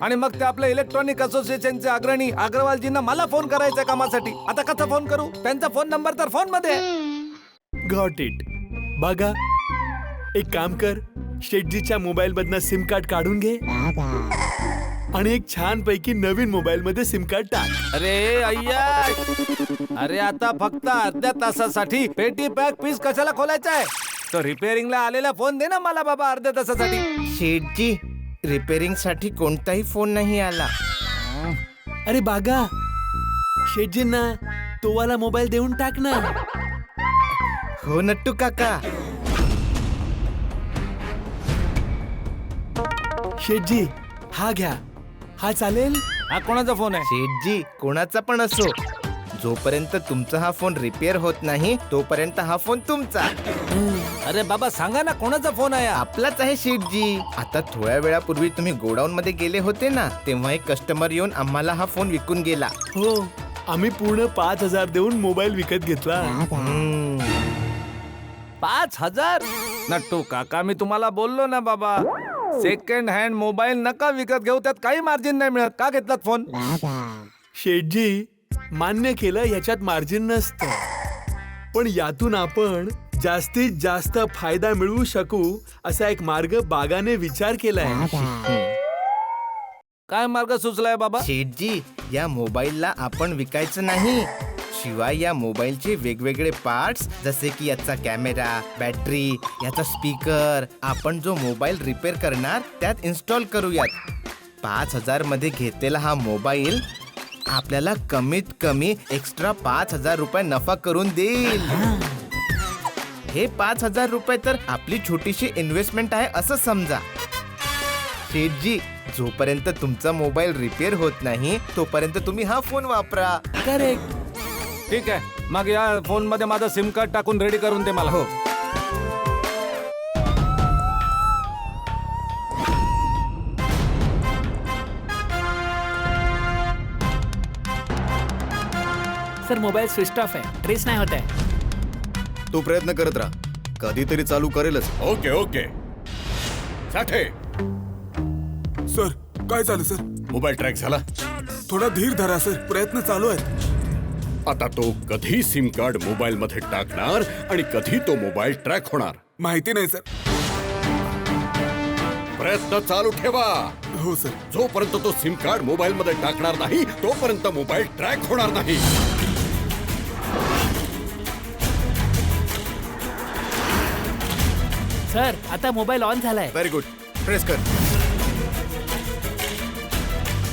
आणि मग ते आपल्या इलेक्ट्रॉनिक असोसिएशनचे अग्रणी अग्रवालजींना मला फोन करायचा कामासाठी. आता कसा फोन करू, त्यांचा फोन नंबर तर फोन मध्ये. Got it. बघा, एक काम कर, शेटजीच्या मोबाईल मधनं सिम कार्ड काढून घे आणि एक छान पैकी नवीन मोबाईल मध्ये सिम कार्ड टाक. अरे अय्या, अरे आता फक्त अर्ध्या तासासाठी पेटी पॅक पीस कशाला खोलायचा आहे? तो रिपेअरिंगला आलेला फोन दे ना मला बाबा अर्ध्या तासासाठी. शेठजी, रिपेअरिंग साठी कोणताही फोन नाही आला. अरे बागा, शेटजींना तो वाला मोबाईल देऊन टाक ना. हो नट्टू काका. शेटजी, हा घ्या. हा चालेल? हा कोणाचा फोन आहे? शेठजी, कोणाचा पण असो, जोपर्यंत तुमचा हा फोन रिपेअर होत नाही तोपर्यंत हा फोन तुमचा. अरे बाबा सांगा ना कोणाचा फोन आहे? आपलाच आहे शेठजी. आता थोड्या वेळापूर्वी तुम्ही गोडाऊन मध्ये गेले होते ना, तेव्हा एक कस्टमर येऊन आम्हाला हा फोन विकून गेला. हो, आम्ही पूर्ण 5,000 देऊन मोबाईल विकत घेतला. 5,000? नट्टू काका, मी तुम्हाला बोललो ना बाबा, सेकंड हँड मोबाईल नका विकत घेऊ, त्यात काही मार्जिन नाही मिळत. का घेतलात फोन? शेठजी, मान्य केलं याच्यात मार्जिन नसतं, पण यातून आपण जास्तीत जास्त फायदा मिळवू शकू असा एक मार्ग बागाने विचार केलाय. काय मार्ग सुचलाय बाबा? शेठजी, या मोबाईलला आपण विकायचं नाही, शिवाय या मोबाईलचे वेगवेगळे पार्ट्स जसे की याचा कॅमेरा, बॅटरी, याचा स्पीकर, आपण जो मोबाईल रिपेअर करणार त्यात इन्स्टॉल करूयात. 5,000 मध्ये घेतलेला हा मोबाईल आपल्याला कमीत कमी एक्स्ट्रा 5,000 रुपये नफा करून देईल. हे 5,000 रुपये तर आपली छोटीशी इन्व्हेस्टमेंट आहे असं समजा. शेठजी, जोपर्यंत तुमचा मोबाईल रिपेअर होत नाही तोपर्यंत तुम्ही हा फोन वापरा. करेक्ट. ठीक आहे, मग या फोन मध्ये माझं सिम कार्ड टाकून रेडी करून दे मला. हो. सर मोबाईल स्विच ऑफ आहे, ट्रेस नाही होत आहे. तू प्रयत्न करत राहा, कधीतरी चालू करेलच. Okay okay. साठे, सर काय झालं सर? मोबाईल ट्रॅक झाला. थोडा धीर धरा सर, प्रयत्न चालू आहेत. आता तो कधी सिम कार्ड मोबाईल मध्ये टाकणार आणि कधी तो मोबाईल ट्रॅक होणार माहिती नाही सर. प्रयत्न चालू ठेवा. हो सर. जोपर्यंत तो सिम कार्ड मोबाईल मध्ये टाकणार नाही तोपर्यंत मोबाईल ट्रॅक होणार नाही. सर आता मोबाईल ऑन झालाय. व्हेरी गुड, प्रेस कर.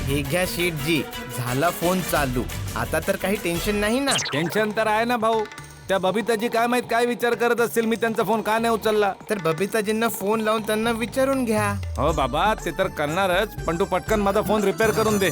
हे घ्या शेठजी, झाला फोन चालू. आता तर काही टेन्शन नाही ना. टेन्शन तर आहे ना भाऊ. त्या बबिताजी काय माहित काय विचार करत असतील, मी त्यांचा फोन का नाही उचलला. तर बबिताजींना फोन लावून त्यांना विचारून घ्या. हो बाबा, ते तर करणारच, पण तू पटकन माझा फोन रिपेअर करून दे.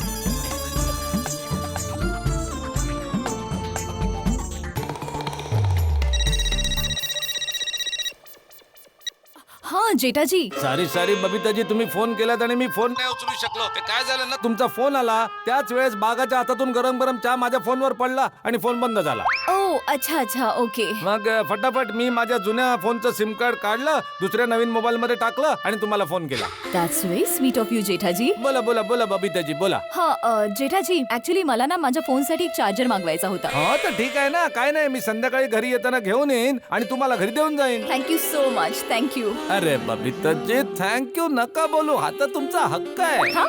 हा जेठाजी, सारी बबिताजी, तुम्ही फोन केलात आणि मी फोन नाही उचलू शकलो. ते काय झालं ना, तुमचा फोन आला त्याच वेळेस बागाच्या हातातून गरम गरम चहा माझ्या फोनवर पडला आणि फोन बंद झाला. ओ अच्छा ओके. मग फटाफट मी माझ्या जुन्या फोनचं सिम कार्ड काढलं, दुसऱ्या नवीन मोबाईल मध्ये टाकलं आणि तुम्हाला फोन केला. That's very sweet of you Jethaji. बोला बोला बोला बबिताजी बोला. हा जेठाजी, ऍक्च्युली मला ना माझ्या फोनसाठी एक चार्जर मागवायचा होता. हो तर ठीक आहे ना, काय नाही, मी संध्याकाळी घरी येताना घेऊन येईन आणि तुम्हाला घरी देऊन जाईन. Thank you so much. थँक्यू. अरे बबिताजी, थँक्यू नका बोलू, हा तर तुमचा हक्क आहे. हा?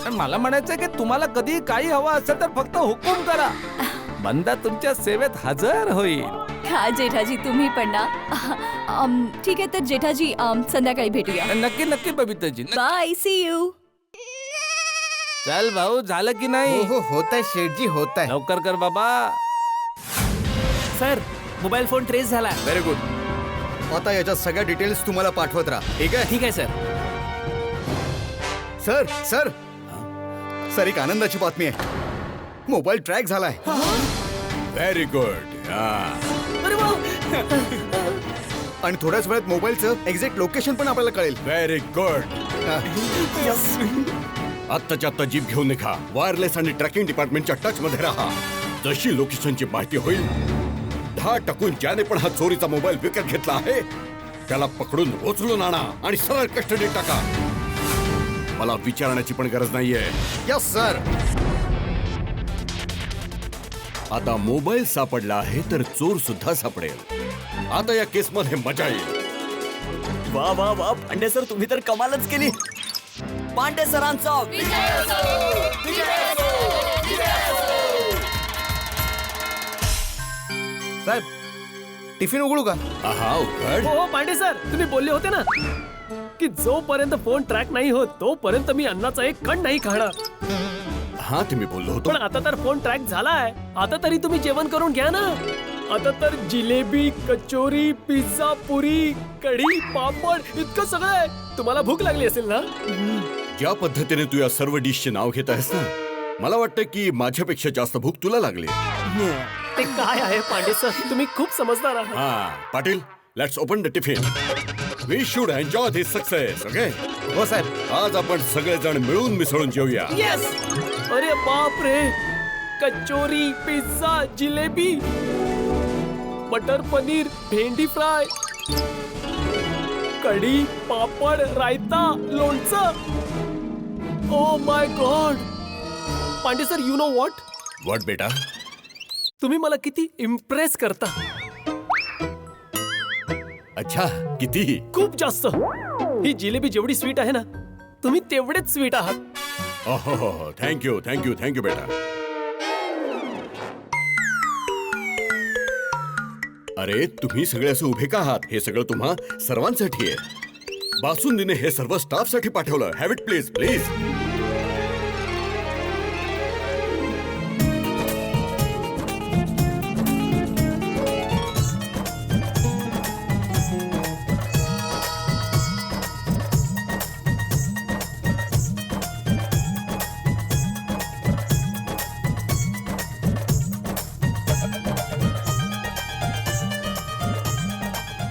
पण मला म्हणायचंय की तुम्हाला कधी काही हवं असेल तर फक्त हुकूम करा, बंदा तुमच्या सेवेत हजर होईल. हा जेठाजी, तुम्ही पण ना. ठीक आहे तर जेठाजी, संध्याकाळी भेटूया. नक्की नक्की बबिताजी. Bye, C you. चल भाऊ, झालं की नाही? हो होत आहे शेठजी, होत आहे. लवकर कर बाबा. सर मोबाईल फोन ट्रेस झाला. Very good. आता याच्या सगळ्या डिटेल्स तुम्हाला पाठवत राहा. ठीक आहे? ठीक आहे सर. सर सर सर, एक आनंदाची बातमी आहे. मोबाईल ट्रॅक झालाय. Very good. आणि थोड्याच वेळात मोबाईलचं एक्झॅक्ट लोकेशन पण आपल्याला कळेल. Very good. आत्ताच्या आत्ता जीप घेऊन निघा. वायरलेस आणि ट्रॅकिंग डिपार्टमेंटच्या टच मध्ये राहा. जशी लोकेशनची माहिती होईल 10 टाकून ज्याने पण हा चोरीचा मोबाईल विकत घेतला आहे त्याला पकडून उचलून आणा आणि सरळ कस्टडीत टाका. मला विचारण्याची पण गरज नाहीये. Yes sir. आता मोबाईल सापडला आहे तर चोर सुद्धा सापडेल. आता या केस मध्ये मजा येईल. वा वा वा पांडे सर तुम्ही तर कमालच केली. पांडे सरांचा साहेब टिफिन उघडू का? हा उघड. हो पांडे सर, तुम्ही बोलले होते ना की जोपर्यंत फोन ट्रॅक नाही होत तोपर्यंत मी अन्नाचा एक कण नाही खाणार. हा ते मी बोललो होतो. पण आता तर फोन ट्रॅक झालाय, आता तरी तुम्ही जेवण करून घ्या ना. आता तर जिलेबी, कचोरी, पिझ्झा, पुरी, कढी, पापड इतकं सगळं आहे. तुम्हाला भूक लागली असेल ना? ज्या पद्धतीने तू या सर्व डिशचे नाव घेत आहेस ना, मला वाटतं की माझ्यापेक्षा जास्त भूक तुला लागली. ते काय आहे पांडे सर, तुम्ही खूप समजदार आहात. हा Patil, let's open the tiffin. We should enjoy this success. Okay हो साहेब. आज आपण सगळेजण मिळून मिसळून जेवूया. येस. अरे बाप रे, कचोरी, पिझ्झा, जिलेबी, बटर पनीर, भेंडी फ्राय, कढी, पापड, रायता, लोणचं. Oh my god. Pandey sir, you know what, what बेटा? तुम्ही मला किती इम्प्रेस करता. अच्छा, किती? खूप जास्त. ही जिलेबी जेवढी स्वीट आहे ना, तुम्ही तेवढेच स्वीट आहात. हो थँक्यू थँक्यू थँक्यू बेटा. अरे तुम्ही सगळे असे उभे का आहात? हे सगळं तुम्हा सर्वांसाठी आहे. बासुंदीने हे सर्व स्टाफ साठी पाठवलं. Have it please please.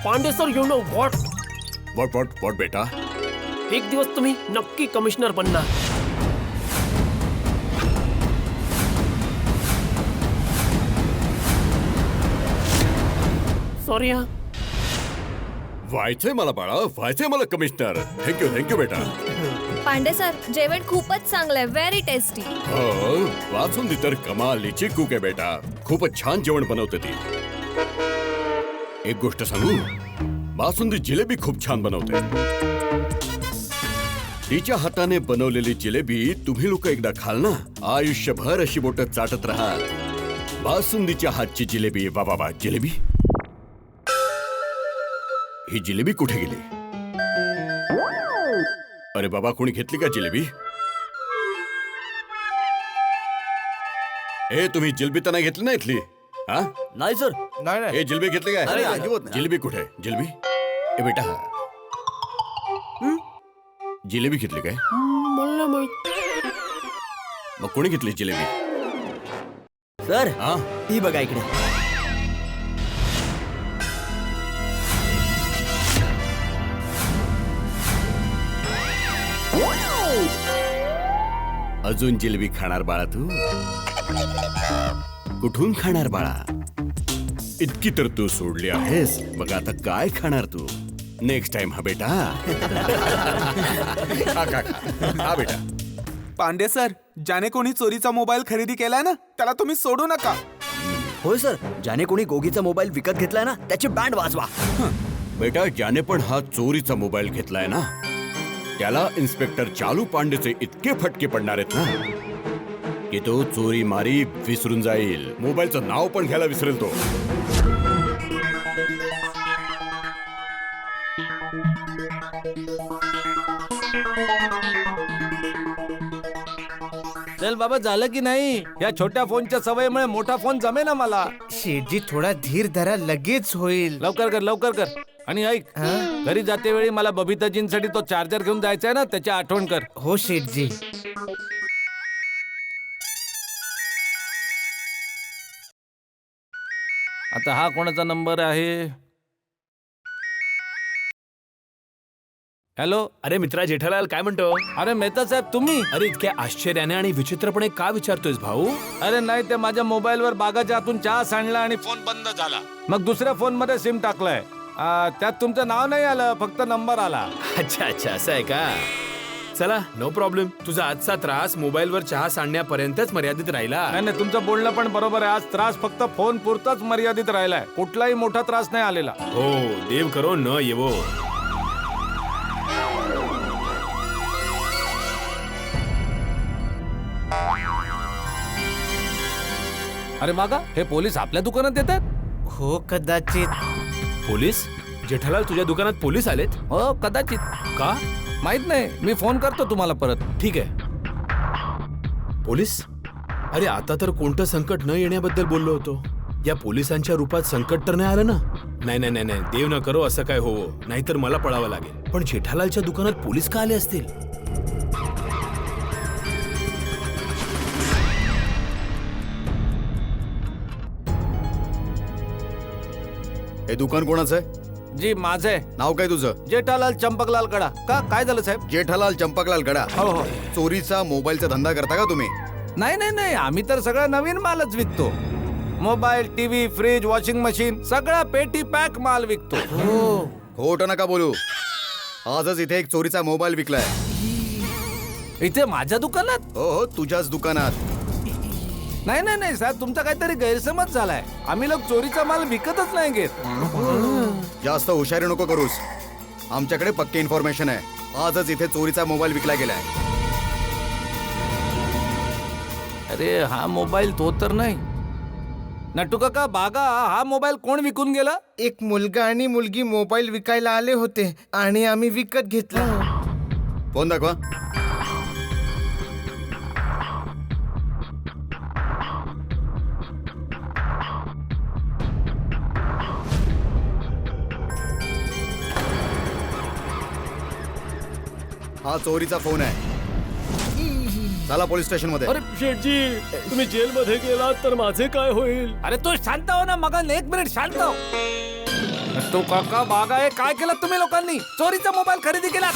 Pandey sir, you know what, what what what बेटा? एक दिवस तुम्ही नक्की कमिशनर बनणार. सॉरी हा. व्हायचंय मला बाळा, व्हायचंय मला कमिशनर. थँक्यू थँक्यू बेटा. पांडे सर जेवण खूपच चांगलंय, व्हेरी टेस्टी. हो, बासुंदी तर कमालीची कुक आहे बेटा. खूपच छान जेवण बनवते ती. एक गोष्ट सांगू, बासुंदी जिलेबी खूप छान बनवते. तिच्या हाताने बनवलेली जिलेबी तुम्ही लोक एकदा खाल ना, आयुष्यभर अशी बोट चाटत राहाल. बासुंदीच्या हातची जिलेबी. वा वा वा. जिलेबी, ही जिलेबी कुठे गेली? अरे बाबा, कोणी घेतली का जिलेबी? ए तुम्ही जिलेबी तर नाही घेतली ना इथली? हा नाही सर. नाही नाही. ए जिलेबी घेतली काय? अरे, अजिबात नाही. जिलेबी कुठे आहे? जिलेबी ए बेटा, जिलेबी घेतली काय? मला माहित. मग कोणी घेतली जिलेबी? सर हा ही बघा इकडे. अजून जिलेबी खाणार बाळा तू? कुठून खाणार बाळा? इतकी तर तू सोडली आहेस, मग आता काय खाणार तू? नेक्स्ट टाइम हा बेटा. हा बेटा. पांडे सर, ज्याने कोणी चोरीचा मोबाईल खरेदी केलाय ना, त्याला तुम्ही सोडू नका. होय सर, ज्याने कोणी गोगीचा मोबाईल विकत घेतलाय ना त्याची बँड वाजवा. बेटा, ज्याने पण हा चोरीचा मोबाईल घेतलाय ना, त्याला इन्स्पेक्टर चालू पांडेचे इतके फटके पडणार आहेत ना की तो चोरी मारी विसरून जाईल. मोबाईलचं नाव पण घ्यायला विसरेल तो. चल बाबा, झालं की नाही? या छोट्या फोनच्या सवयीमुळे मोठा फोन जमे ना मला. शेठजी थोडा धीर धरा, लगेच होईल. लवकर कर लवकर कर. आणि ऐक, घरी जाते वेळी मला बबिताजींसाठी तो चार्जर घेऊन जायचा आहे ना, त्याची आठवण कर. हो शेठजी. आता हा कोणाचा नंबर आहे? हॅलो. अरे मित्रा जेठालाल, काय म्हणतो? अरे मेहता साहेब, तुम्ही? अरे इतक्या आश्चर्याने आणि विचित्रपणे का विचारतोयस भाऊ? अरे नाही, ते माझ्या मोबाईलवर बागाच्या आतून चहा सांडला आणि फोन बंद झाला. मग दुसऱ्या फोन मध्ये सिम टाकलाय. त्यात तुमचं नाव नाही आलं, फक्त नंबर आला. अच्छा अच्छा, असं आहे का? चला, नो प्रॉब्लेम. तुझा आजचा त्रास मोबाईलवर चहा सांडण्यापर्यंतच मर्यादित राहिला. नाही नाही, तुमचं बोलणं पण बरोबर आहे. आज त्रास फक्त फोन पुरताच मर्यादित राहिलाय. कुठलाही मोठा त्रास नाही आलेला. हो, देव करो न येवो. अरे बागा, हे पोलीस आपल्या दुकानात येतात? हो कदाचित. पोलीस? जेठालाल, तुझ्या दुकानात पोलीस आलेत? हो कदाचित. का? माहित नाही, मी फोन करतो तुम्हाला परत. ठीक आहे. पोलीस? अरे आता तर कोणतं संकट न येण्याबद्दल बोललो होतो. या पोलिसांच्या रूपात संकट तर नाही आलं ना? नाही नाही नाही नाही, देव न करो असं काय हो, नाहीतर मला पळावं लागेल. पण जेठालालच्या दुकानात पोलीस का आले असतील? हे दुकान कोणाचं आहे? जी माझं आहे. नाव काय तुझं? जेठालाल चंपकलाल गडा. का काय झालं साहेब? जेठालाल चंपकलाल गडा. हो हो. चोरीचा मोबाईलचा धंदा करता का तुम्ही? नाही नाही नाही, आम्ही तर सगळं नवीन मालच विकतो. Mobile, TV, fridge, washing machine, सगळा पेटी पॅक माल विकतो. खोटं नका बोलू. आजच इथे एक चोरीचा मोबाईल विकलाय. इथे माझ्या दुकानात? हो हो, तुझ्याच दुकानात. नाही नाही नाही साहेब, तुमचा काहीतरी गैरसमज झालाय. आम्ही लोक चोरीचा माल विकतच नाही घेत. जास्त हुशारी नको करूस. आमच्याकडे पक्की इन्फॉर्मेशन आहे. आजच इथे चोरीचा मोबाईल विकला गेलाय. अरे हा मोबाईल तो तर नाही. नट्टू काका, बागा, हा मोबाईल कोण विकून गेला? एक मुलगा आणि मुलगी मोबाईल विकायला आले होते आणि आम्ही विकत घेतला. फोन दाखवा. हा चोरीचा फोन आहे. चला पोलीस स्टेशन मध्ये. अरे शेठजी, तुम्ही जेलमध्ये गेलात तर माझे काय होईल? अरे तू शांत हो ना मगन, एक मिनिट शांत हो. नट्टू काका, बागा, हे काय केलं तुम्ही लोकांनी? चोरीचा मोबाईल खरेदी केला?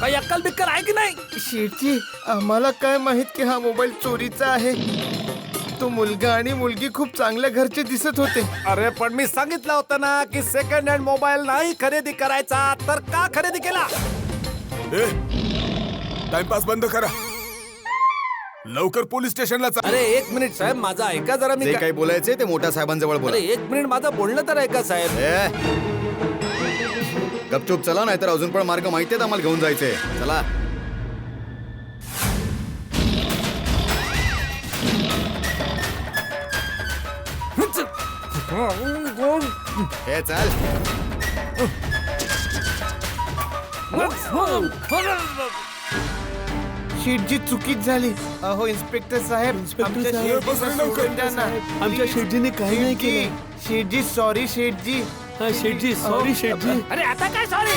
काही अक्कल बिक्कल आहे की नाही? शेठजी, आम्हाला काय माहित की हा मोबाईल चोरीचा आहे. तो मुलगा आणि मुलगी खूप चांगल्या घरचे दिसत होते. अरे पण मी सांगितलं होतं ना की सेकंड हँड मोबाईल नाही खरेदी करायचा. तर का खरेदी केला? टाइमपास बंद करा. लवकर पोलीस स्टेशनला जा. अरे एक मिनिट साहेब, माझा ऐका जरा. मी जे काही बोलायचे ते मोठ्या साहेबांजवळ बोला. अरे एक मिनिट, माझं बोलणं तर ऐका साहेब. गपचूप चला, नाहीतर अजून पण मार्ग माहिती आहेत आम्हाला घेऊन जायचे. चला. हे चल. शेठजी, चुकीच झाली. अहो इन्स्पेक्टर साहेब, आमच्या शेठजीला सोडून द्या ना. आमच्या शेठजीने काही नाही केलं. शेठजी, सॉरी शेठजी. शेठजी, सॉरी शेठजी. अरे आता काय सॉरी?